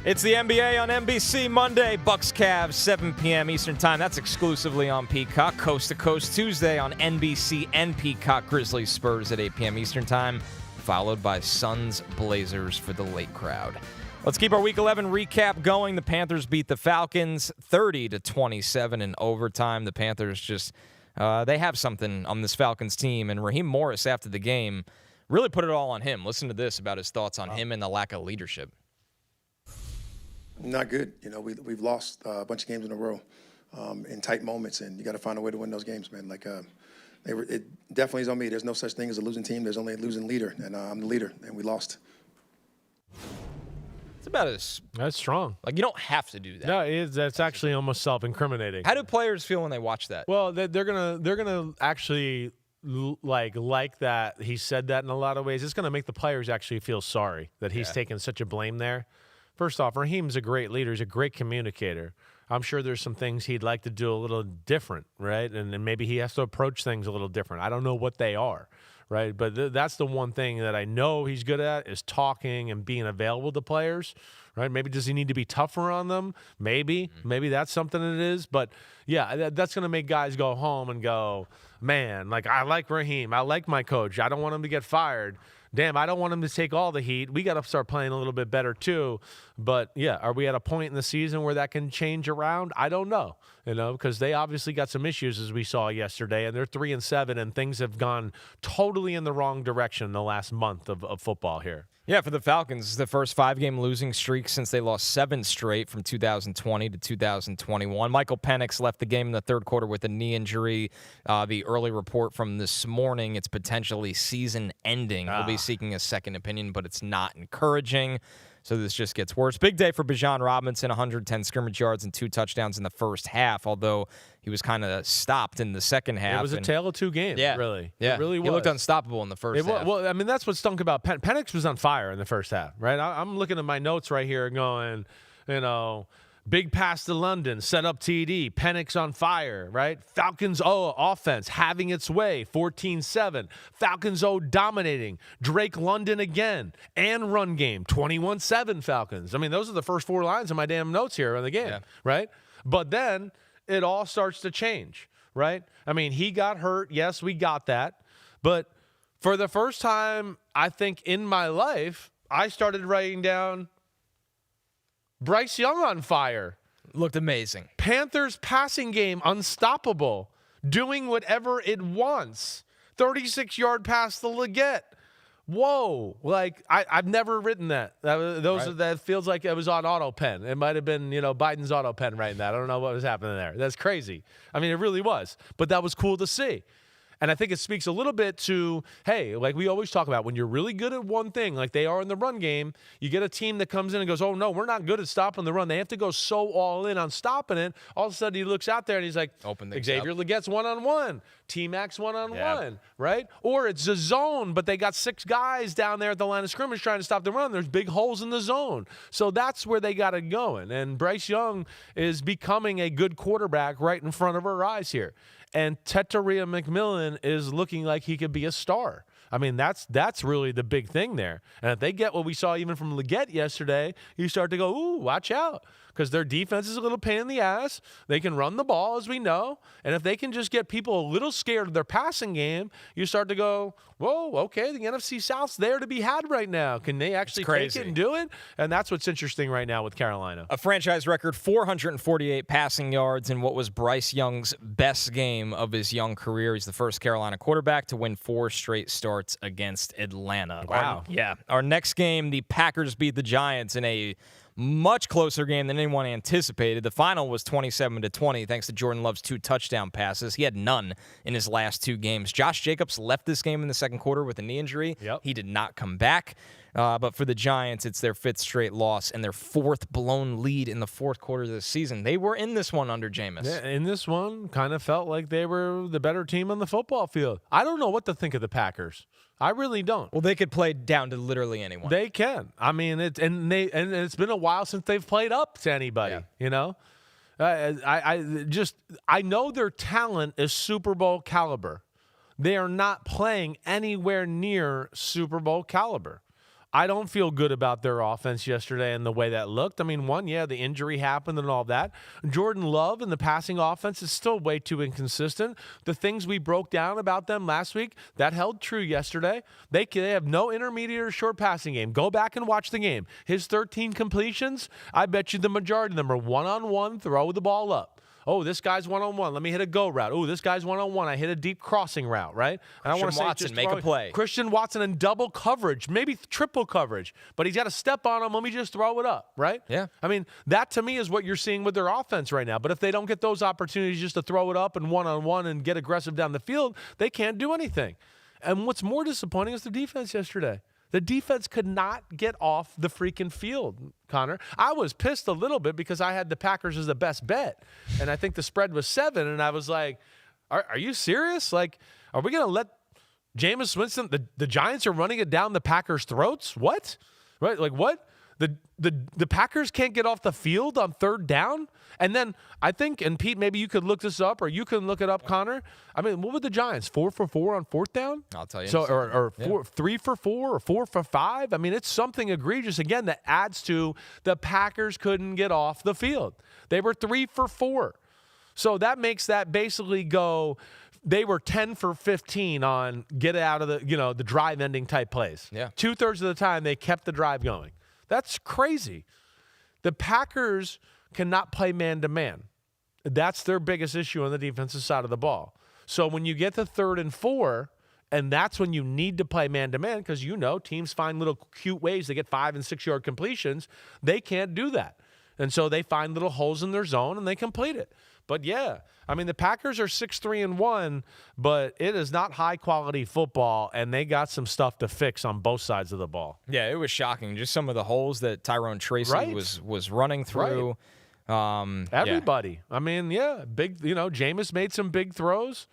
It's the NBA on NBC Monday. Bucs Cavs, 7 p.m. Eastern Time. That's exclusively on Peacock. Coast to Coast Tuesday on NBC and Peacock. Grizzlies Spurs at 8 p.m. Eastern Time, followed by Suns Blazers for the late crowd. Let's keep our Week 11 recap going. The Panthers beat the Falcons 30-27 in overtime. The Panthers just they have something on this Falcons team, and Raheem Morris after the game really put it all on him. Listen to this about his thoughts on him and the lack of leadership. Not good. You know, we've lost a bunch of games in a row in tight moments, and you got to find a way to win those games, man. Like, it definitely is on me. There's no such thing as a losing team. There's only a losing leader, and I'm the leader, and we lost. It's about as that's strong. Like, you don't have to do that. No, it is. That's actually almost self-incriminating. How do players feel when they watch that? Well, they're gonna actually like that he said that in a lot of ways. It's gonna make the players actually feel sorry that he's taking such a blame there. First off, Raheem's a great leader. He's a great communicator. I'm sure there's some things he'd like to do a little different, right? And maybe he has to approach things a little different. I don't know what they are, right? But that's the one thing that I know he's good at is talking and being available to players, right? Maybe does he need to be tougher on them? Maybe. Maybe that's something it is. But, yeah, that's going to make guys go home and go, man, like I like Raheem. I like my coach. I don't want him to get fired. damn, I don't want him to take all the heat. We got to start playing a little bit better too. But yeah, are we at a point in the season where that can change around? I don't know, because they obviously got some issues as we saw yesterday, and they're 3-7, and things have gone totally in the wrong direction in the last month of football here. Yeah, for the Falcons, the first 5-game losing streak since they lost 7 straight from 2020 to 2021. Michael Penix left the game in the third quarter with a knee injury. The early report from this morning, it's potentially season-ending. He'll be seeking a second opinion, but it's not encouraging. So this just gets worse. Big day for Bijan Robinson, 110 scrimmage yards and 2 touchdowns in the first half, although he was kind of stopped in the second half. It was a tale of 2 games, really. Yeah, it really was. He looked unstoppable in the first half. Well, I mean, that's what stunk about Penix was on fire in the first half, right? I'm looking at my notes right here going, big pass to London, set up TD, Penix on fire, right? Falcons offense having its way, 14-7. Falcons dominating. Drake London again, and run game, 21-7 Falcons. I mean, those are the first 4 lines of my damn notes here on the game, right? But then it all starts to change, right? I mean, he got hurt. Yes, we got that. But for the first time, I think, in my life, I started writing down Bryce Young on fire. Looked amazing. Panthers passing game unstoppable, doing whatever it wants. 36-yard pass to Leggett. Whoa. Like, I've never written that. That feels like it was on auto pen. It might have been, Biden's auto pen writing that. I don't know what was happening there. That's crazy. I mean, it really was. But that was cool to see. And I think it speaks a little bit to, hey, like we always talk about, when you're really good at one thing, like they are in the run game, you get a team that comes in and goes, oh, no, we're not good at stopping the run. They have to go so all in on stopping it. All of a sudden, he looks out there and he's like, Xavier Leggett's one-on-one, T-Max one-on-one, right? Or it's a zone, but they got 6 guys down there at the line of scrimmage trying to stop the run. There's big holes in the zone. So that's where they got it going. And Bryce Young is becoming a good quarterback right in front of our eyes here. And Tetaria McMillan is looking like he could be a star. I mean, that's really the big thing there. And if they get what we saw even from Leggett yesterday, you start to go, ooh, watch out. Because their defense is a little pain in the ass. They can run the ball, as we know. And if they can just get people a little scared of their passing game, you start to go, whoa, okay, the NFC South's there to be had right now. Can they actually take it and do it? And that's what's interesting right now with Carolina. A franchise record 448 passing yards in what was Bryce Young's best game of his young career. He's the first Carolina quarterback to win 4 straight starts against Atlanta. Wow. Our next game, the Packers beat the Giants in a much closer game than anyone anticipated. The final was 27-20, thanks to Jordan Love's 2 touchdown passes. He had none in his last 2 games. Josh Jacobs left this game in the second quarter with a knee injury. He did not come back. But for the Giants, it's their 5th straight loss and their 4th blown lead in the fourth quarter of the season. They were in this one under Jameis. Yeah, in this one, kind of felt like they were the better team on the football field. I don't know what to think of the Packers. I really don't. Well, they could play down to literally anyone. They can. I mean, it's been a while since they've played up to anybody. I know their talent is Super Bowl caliber. They are not playing anywhere near Super Bowl caliber. I don't feel good about their offense yesterday and the way that looked. I mean, the injury happened and all that. Jordan Love and the passing offense is still way too inconsistent. The things we broke down about them last week, that held true yesterday. They have no intermediate or short passing game. Go back and watch the game. His 13 completions, I bet you the majority of them are one-on-one, throw the ball up. Oh, this guy's one-on-one. Let me hit a go route. Oh, this guy's one-on-one. I hit a deep crossing route, right? And Christian Watson, make a play. Christian Watson in double coverage, maybe triple coverage, but he's got to step on him. Let me just throw it up, right? Yeah. I mean, that to me is what you're seeing with their offense right now. But if they don't get those opportunities just to throw it up and one-on-one and get aggressive down the field, they can't do anything. And what's more disappointing is the defense yesterday. The defense could not get off the freaking field, Connor. I was pissed a little bit because I had the Packers as the best bet, and I think the spread was 7, and I was like, are you serious? Like, are we going to let Jameis Winston, the Giants are running it down the Packers' throats? What? Right? Like, what? The Packers can't get off the field on 3rd down? And then I think, and Pete, maybe you could look this up, or you can look it up, Connor. I mean, what were the Giants? 4 for 4 on 4th down? I'll tell you. So, or 3 for 4 or 4 for 5? I mean, it's something egregious, again, that adds to the Packers couldn't get off the field. They were 3 for 4. So that makes that basically go they were 10 for 15 on get out of the drive ending type plays. Yeah. 2/3 of the time they kept the drive going. That's crazy. The Packers cannot play man to man. That's their biggest issue on the defensive side of the ball. So when you get to 3rd and 4, and that's when you need to play man to man, because teams find little cute ways to get 5 and 6 yard completions. They can't do that. And so they find little holes in their zone and they complete it. But yeah, I mean, the Packers are 6-3-1, but it is not high-quality football, and they got some stuff to fix on both sides of the ball. Yeah, it was shocking. Just some of the holes that Tyrone Tracy was running through. Everybody. I mean, big. Jameis made some big throws.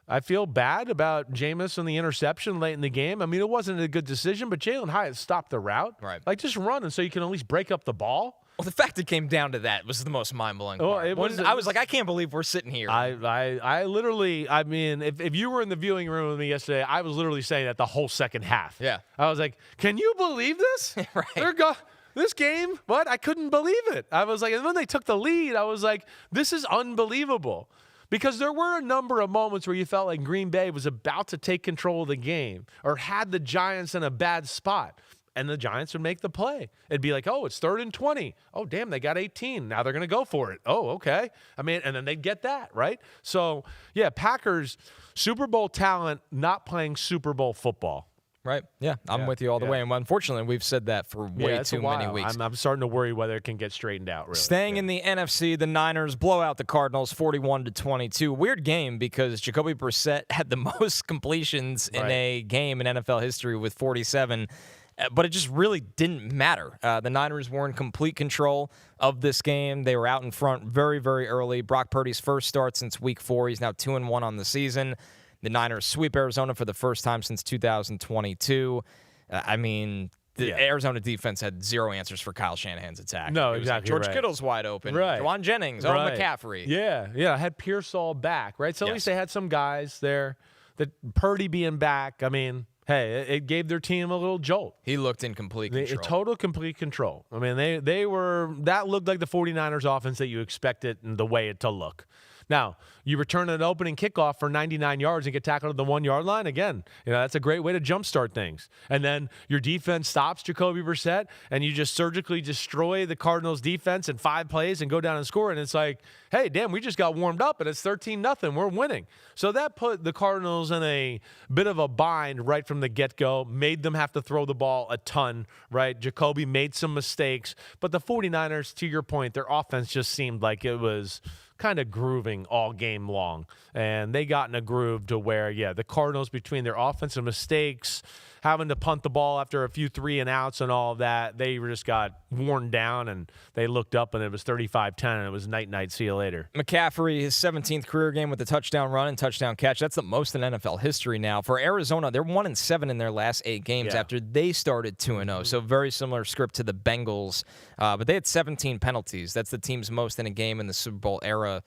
I feel bad about Jameis and the interception late in the game. I mean, it wasn't a good decision, but Jalen Hyatt stopped the route. Right. Like, just run, and so you can at least break up the ball. Well, the fact it came down to that was the most mind-blowing part. I was like, I can't believe we're sitting here. I literally, I mean, if you were in the viewing room with me yesterday, I was literally saying that the whole second half. Yeah. I was like, can you believe this? Right. This game, what? I couldn't believe it. I was like, and when they took the lead, I was like, this is unbelievable. Because there were a number of moments where you felt like Green Bay was about to take control of the game or had the Giants in a bad spot. And the Giants would make the play. It'd be like, oh, it's 3rd and 20. Oh, damn, they got 18. Now they're going to go for it. Oh, okay. I mean, and then they'd get that, right? So, yeah, Packers, Super Bowl talent, not playing Super Bowl football. Right. Yeah, I'm with you all the way. And unfortunately, we've said that for way too many weeks. I'm starting to worry whether it can get straightened out, really. Staying in the NFC, the Niners blow out the Cardinals 41-22. Weird game because Jacoby Brissett had the most completions in a game in NFL history with 47. But it just really didn't matter. The Niners were in complete control of this game. They were out in front very, very early. Brock Purdy's first start since Week 4. He's now 2-1 on the season. The Niners sweep Arizona for the first time since 2022. The Arizona defense had zero answers for Kyle Shanahan's attack. No, exactly. George Kittle's wide open. Right. Juwan Jennings. McCaffrey. Yeah. Had Pearsall back, right? So at least they had some guys there. Purdy being back, I mean, hey, it gave their team a little jolt. He looked in complete control. Complete control. I mean, that looked like the 49ers offense that you expected and the way it to look. Now, you return an opening kickoff for 99 yards and get tackled at the 1-yard line. Again, that's a great way to jumpstart things. And then your defense stops Jacoby Brissett, and you just surgically destroy the Cardinals' defense in 5 plays and go down and score. And it's like, hey, damn, we just got warmed up, and it's 13-0. We're winning. So that put the Cardinals in a bit of a bind right from the get-go, made them have to throw the ball a ton, right? Jacoby made some mistakes. But the 49ers, to your point, their offense just seemed like it was kind of grooving all game long. And they got in a groove to where, the Cardinals, between their offensive mistakes, having to punt the ball after a few 3-and-outs and all of that, they just got worn down, and they looked up, and it was 35-10, and it was night-night, see you later. McCaffrey, his 17th career game with a touchdown run and touchdown catch. That's the most in NFL history now. For Arizona, they're 1-7 in their last 8 games after they started 2-0, so very similar script to the Bengals. But they had 17 penalties. That's the team's most in a game in the Super Bowl era.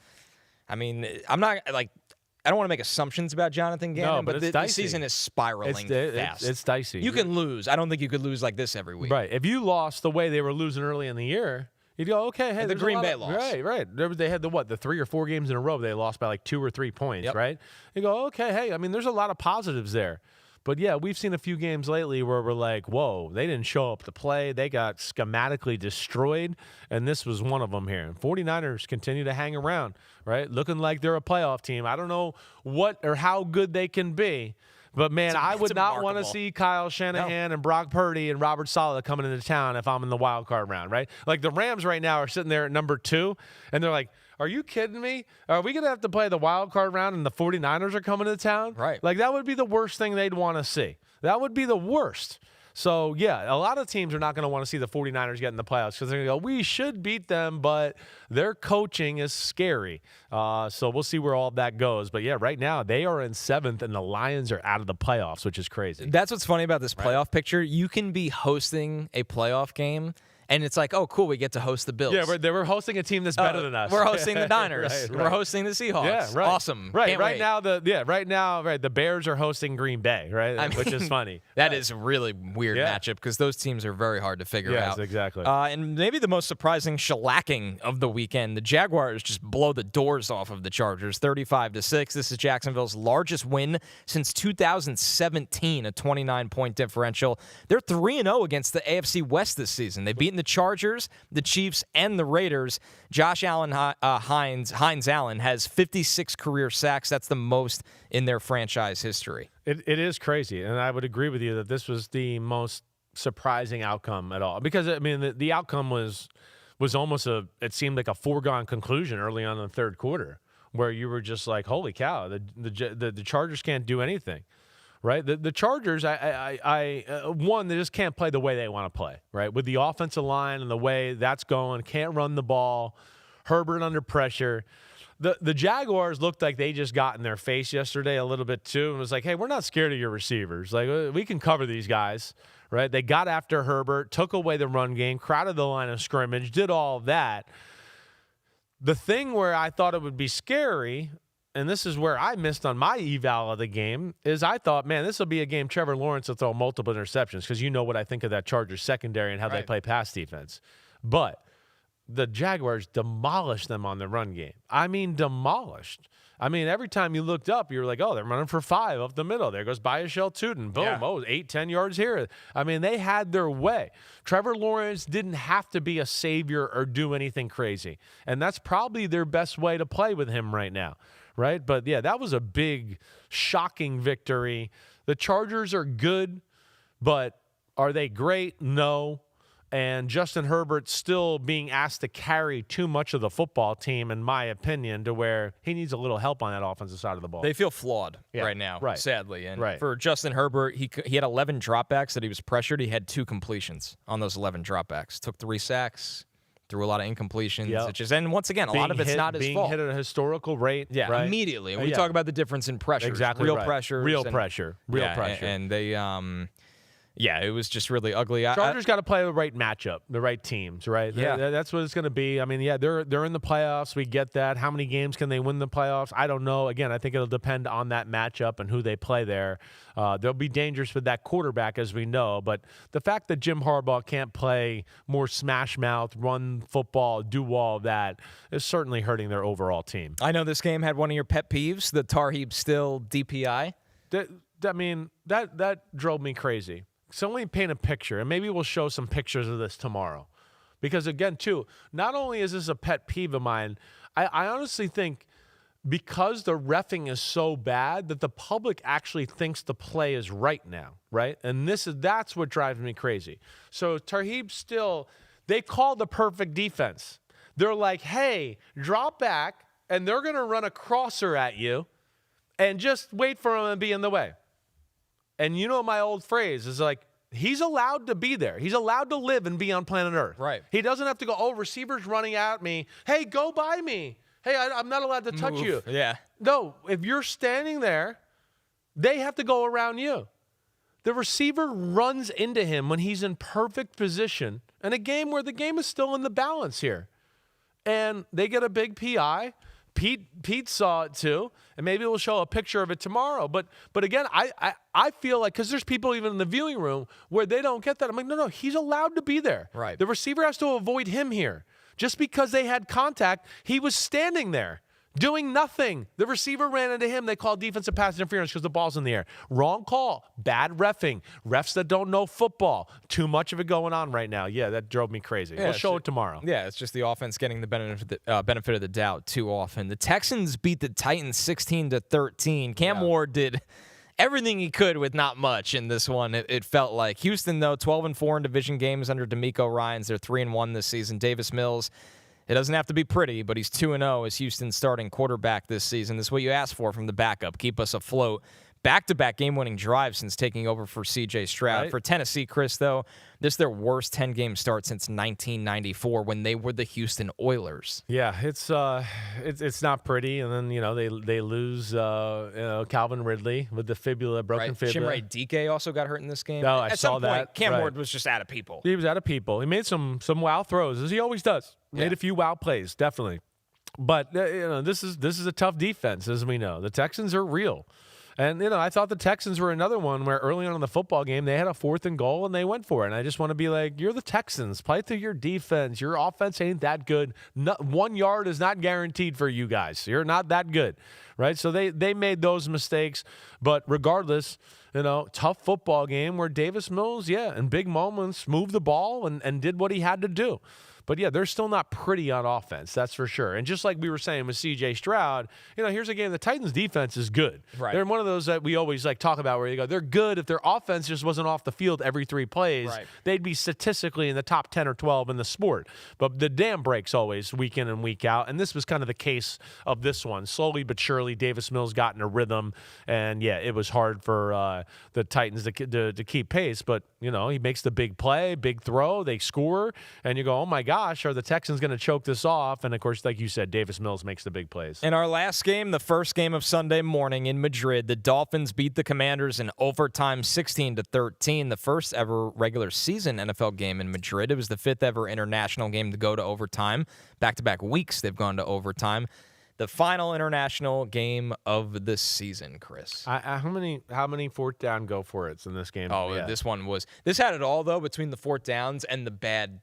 I mean, I don't want to make assumptions about Jonathan Gannon, but the season is spiraling fast. It's dicey. You can lose. I don't think you could lose like this every week. Right. If you lost the way they were losing early in the year, you'd go, okay, hey, the Green Bay loss. Right. They had the 3 or 4 games in a row they lost by like 2 or 3 points, right? You go, okay, hey, I mean, there's a lot of positives there. But, we've seen a few games lately where we're like, whoa, they didn't show up to play. They got schematically destroyed, and this was one of them here. And 49ers continue to hang around, right, looking like they're a playoff team. I don't know what or how good they can be, but, man, I would not want to see Kyle Shanahan and Brock Purdy and Robert Saleh coming into town if I'm in the wild card round, right? Like the Rams right now are sitting there at number 2, and they're like, are you kidding me? Are we going to have to play the wild card round and the 49ers are coming to town? Right. Like, that would be the worst thing they'd want to see. That would be the worst. So, a lot of teams are not going to want to see the 49ers get in the playoffs because they're going to go, we should beat them, but their coaching is scary. So we'll see where all of that goes. But, right now they are in 7th, and the Lions are out of the playoffs, which is crazy. That's what's funny about this playoff picture. You can be hosting a playoff game And it's like, oh, cool, we get to host the Bills. Yeah, they were hosting a team that's better than us. We're hosting the Niners. Right. We're hosting the Seahawks. Yeah, right. Awesome. Right. Can't right wait. now, the Bears are hosting Green Bay, right? Which is funny. That is a really weird matchup because those teams are very hard to figure out. Yes, exactly. And maybe the most surprising shellacking of the weekend, the Jaguars just blow the doors off of the Chargers, 35-6. This is Jacksonville's largest win since 2017, a 29-point differential. They're 3-0 against the AFC West this season. They've beaten the Chargers, the Chiefs, and the Raiders. Josh Allen, Hines Allen, has 56 career sacks. That's the most in their franchise history. It is crazy, and I would agree with you that this was the most surprising outcome at all. Because, I mean, the outcome was almost it seemed like a foregone conclusion early on in the third quarter, where you were just like, holy cow, the Chargers can't do anything. Right, the Chargers, one, they just can't play the way they want to play. Right, with the offensive line and the way that's going, can't run the ball. Herbert under pressure. The Jaguars looked like they just got in their face yesterday a little bit too, and was like, hey, we're not scared of your receivers. Like, we can cover these guys. Right, they got after Herbert, took away the run game, crowded the line of scrimmage, did all of that. The thing where I thought it would be scary, and this is where I missed on my eval of the game, is I thought, man, this will be a game Trevor Lawrence will throw multiple interceptions, because you know what I think of that Chargers secondary and how they play pass defense. But the Jaguars demolished them on the run game. I mean, demolished. I mean, every time you looked up, you were like, oh, they're running for 5 up the middle. There goes Biashel Tootin. Boom. Yeah. Oh, 8-10 yards here. I mean, they had their way. Trevor Lawrence didn't have to be a savior or do anything crazy. And that's probably their best way to play with him right now. Right? But, yeah, that was a big, shocking victory. The Chargers are good, but are they great? No. And Justin Herbert still being asked to carry too much of the football team, in my opinion, to where he needs a little help on that offensive side of the ball. They feel flawed right now, sadly. And right. For Justin Herbert, he had 11 dropbacks that he was pressured. He had 2 completions on those 11 dropbacks. Took 3 sacks. Threw a lot of incompletions. Yep. And once again, a lot of it's not his fault. Being hit at a historical rate. Yeah, right? Immediately. We talk about the difference in pressure. Exactly Real right. pressure. Real pressure. And they, it was just really ugly. Chargers got to play the right matchup, the right teams, right? Yeah. That's what it's going to be. I mean, yeah, they're in the playoffs. We get that. How many games can they win the playoffs? I don't know. Again, I think it'll depend on that matchup and who they play there. They'll be dangerous with that quarterback, as we know. But the fact that Jim Harbaugh can't play more smash mouth, run football, do all of that is certainly hurting their overall team. I know this game had one of your pet peeves, the Tarheeb Still DPI. That drove me crazy. So let me paint a picture, and maybe we'll show some pictures of this tomorrow. Because, again, too, not only is this a pet peeve of mine, I honestly think because the reffing is so bad that the public actually thinks the play is right now, right? And that's what drives me crazy. So Tarheeb Still, they call the perfect defense. They're like, hey, drop back, and they're going to run a crosser at you, and just wait for him to be in the way. And you know my old phrase is like, he's allowed to be there. He's allowed to live and be on planet Earth. Right. He doesn't have to go, oh, receivers running at me. Hey, go by me. Hey, I'm not allowed to touch you. Yeah. No, if you're standing there, they have to go around you. The receiver runs into him when he's in perfect position in a game where the game is still in the balance here. And they get a big PI. Pete saw it too, and maybe we'll show a picture of it tomorrow. But again, I feel like, because there's people even in the viewing room where they don't get that. I'm like, no, he's allowed to be there. Right. The receiver has to avoid him here. Just because they had contact, he was standing there doing nothing. The receiver ran into him. They called defensive pass interference because the ball's in the air. Wrong call. Bad reffing. Refs that don't know football. Too much of it going on right now. Yeah, that drove me crazy. We'll show it tomorrow. Yeah, it's just the offense getting the benefit of the doubt too often. The Texans beat the Titans 16-13. Cam Ward did everything he could with not much in this one. It felt like. Houston, though, 12-4 in division games under DeMeco Ryans. They're 3-1 this season. Davis Mills, it doesn't have to be pretty, but he's 2-0 as Houston's starting quarterback this season. This is what you asked for from the backup. Keep us afloat. back-to-back game-winning drives since taking over for C.J. Stroud. Right. For Tennessee, Chris, though, this is their worst 10-game start since 1994 when they were the Houston Oilers. Yeah, it's not pretty, and then they lose Calvin Ridley with the broken fibula. Chimere Dike also got hurt in this game. No, I At saw some that. point, Cam Right. Ward was just out of people. He was out of people. He made some wow throws, as he always does. Made a few wow plays, definitely. But this is a tough defense, as we know. The Texans are real. And, I thought the Texans were another one where early on in the football game, they had a 4th and goal, and they went for it. And I just want to be like, you're the Texans. Play through your defense. Your offense ain't that good. 1 yard is not guaranteed for you guys. You're not that good, right? So they made those mistakes. But regardless, tough football game where Davis Mills, in big moments, moved the ball and did what he had to do. But, they're still not pretty on offense, that's for sure. And just like we were saying with C.J. Stroud, here's a game. The Titans' defense is good. Right. They're one of those that we always talk about where you go, they're good. If their offense just wasn't off the field every 3 plays, they'd be statistically in the top 10 or 12 in the sport. But the dam breaks always week in and week out. And this was kind of the case of this one. Slowly but surely, Davis Mills got in a rhythm. And, it was hard for the Titans to keep pace. But, he makes the big play, big throw. They score. And you go, oh, my gosh, are the Texans going to choke this off? And, of course, like you said, Davis Mills makes the big plays. In our last game, the first game of Sunday morning in Madrid, the Dolphins beat the Commanders in overtime 16-13, the first ever regular season NFL game in Madrid. It was the 5th ever international game to go to overtime. Back-to-back weeks they've gone to overtime. The final international game of the season, Chris. How many 4th down go for it's in this game? This had it all, though, between the 4th downs and the bad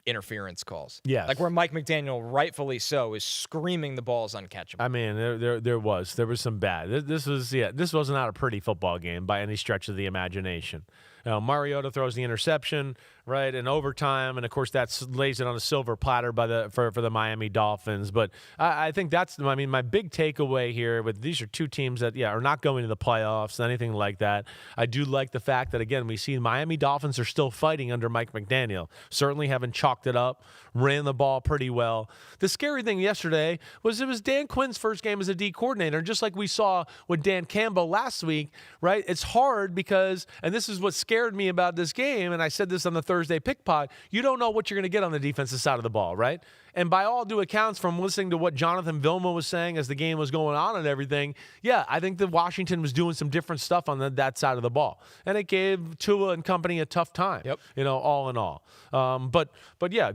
interference calls. Yes. Like where Mike McDaniel, rightfully so, is screaming the ball's uncatchable. I mean, there was some bad. This was not a pretty football game by any stretch of the imagination. Mariota throws the interception, right, in overtime, and of course that lays it on a silver platter for the Miami Dolphins. But I think my big takeaway here with these are 2 teams that are not going to the playoffs, anything like that. I do like the fact that again we see Miami Dolphins are still fighting under Mike McDaniel. Certainly haven't chalked it up, ran the ball pretty well. The scary thing yesterday was it was Dan Quinn's first game as a D coordinator, and just like we saw with Dan Campbell last week, right? It's hard because, and this is what scared me about this game, and I said this on the Thursday Pick Pod, you don't know what you're going to get on the defensive side of the ball, right? And by all due accounts, from listening to what Jonathan Vilma was saying as the game was going on and everything, I think that Washington was doing some different stuff on that side of the ball. And it gave Tua and company a tough time, all in all. But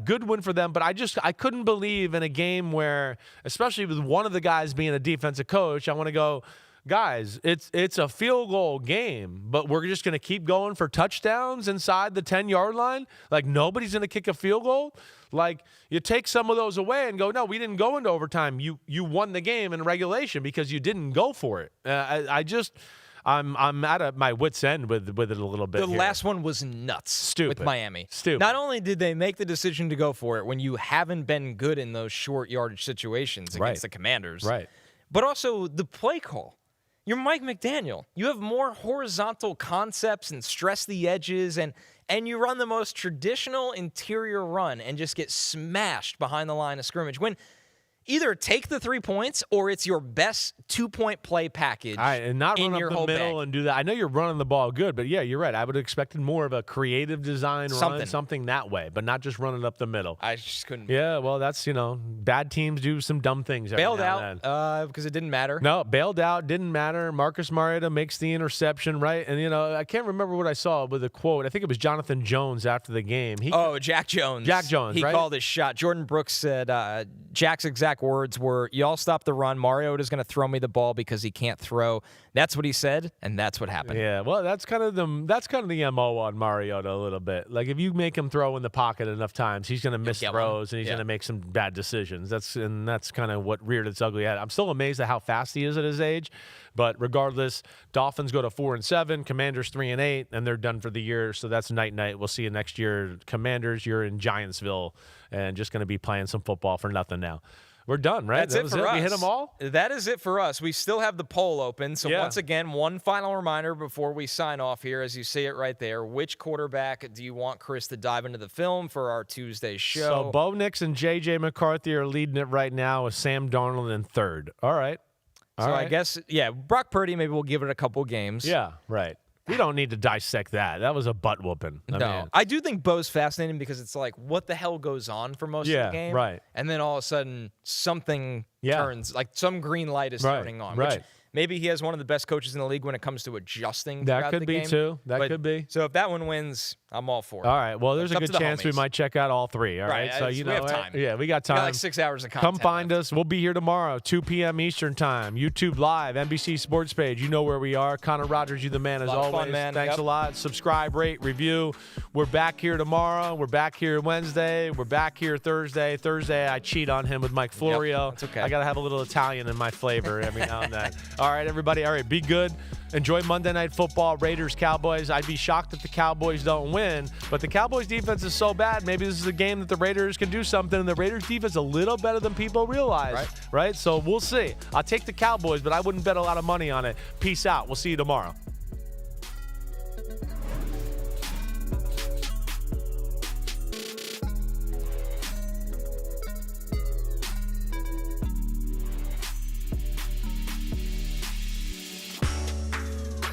good win for them. But I couldn't believe in a game where, especially with one of the guys being a defensive coach, I want to go, guys, it's a field goal game, but we're just going to keep going for touchdowns inside the 10-yard line? Like, nobody's going to kick a field goal? Like, you take some of those away and go, no, we didn't go into overtime. You won the game in regulation because you didn't go for it. I'm at my wit's end with it a little bit. The last one was nuts. Stupid. With Miami. Stupid. Not only did they make the decision to go for it when you haven't been good in those short yardage situations against the Commanders, right? But also the play call. You're Mike McDaniel. You have more horizontal concepts and stress the edges, and you run the most traditional interior run and just get smashed behind the line of scrimmage. When either take the 3 points or it's your best 2-point play package. And not run your up the middle and do that. I know you're running the ball good, but you're right. I would have expected more of a creative design run, something that way, but not just running up the middle. I just couldn't. Yeah, well, that's, bad teams do some dumb things. Bailed out because it didn't matter. No, bailed out, didn't matter. Marcus Mariota makes the interception, right? And, I can't remember what I saw with a quote. I think it was Jonathan Jones after the game. Jack Jones. Jack Jones, He right? called his shot. Jordan Brooks said, Jack's exact words were, y'all stop the run. Mariota's going to throw me the ball because he can't throw. That's what he said, and that's what happened. Yeah, well, that's kind of the MO on Mariota a little bit. Like, if you make him throw in the pocket enough times, he's going to miss throws and he's going to make some bad decisions. That's kind of what reared its ugly head. I'm still amazed at how fast he is at his age, but regardless, Dolphins go to 4-7, Commanders 3-8, and they're done for the year. So that's night. We'll see you next year. Commanders, you're in Giantsville and just going to be playing some football for nothing now. We're done, right? That's it for us. We hit them all? That is it for us. We still have the poll open. So once again, one final reminder before we sign off here, as you see it right there. Which quarterback do you want Chris to dive into the film for our Tuesday show? So Bo Nix and J.J. McCarthy are leading it right now with Sam Darnold in third. All right. All So right. I guess, Brock Purdy, maybe we'll give it a couple games. Yeah, right. We don't need to dissect that. That was a butt whooping. I do think Bo's fascinating because it's like, what the hell goes on for most of the game? Right. And then all of a sudden, something turns, like some green light is turning on. Right. Which maybe he has one of the best coaches in the league when it comes to adjusting. That throughout could the be game. too. That But- could be. So if that one wins, I'm all for it. All right. Well, there's It's a up good to the chance we homies. might check out all three. All right. So we you know, have time. yeah, we got time. We got like 6 hours of content. Come find us. We'll be here tomorrow, 2 p.m. Eastern Time. YouTube Live, NBC Sports page. You know where we are. Connor Rogers, you the man as Lot of always. fun, man. Thanks Yep. a lot. Subscribe, rate, review. We're back here tomorrow. We're back here Wednesday. We're back here Thursday. Thursday, I cheat on him with Mike Florio. that's okay. I got to have a little Italian in my flavor every now and then. All right, everybody. All right, be good. Enjoy Monday Night Football, Raiders, Cowboys. I'd be shocked if the Cowboys don't win, but the Cowboys defense is so bad. Maybe this is a game that the Raiders can do something, and the Raiders defense is a little better than people realize, right? So we'll see. I'll take the Cowboys, but I wouldn't bet a lot of money on it. Peace out. We'll see you tomorrow.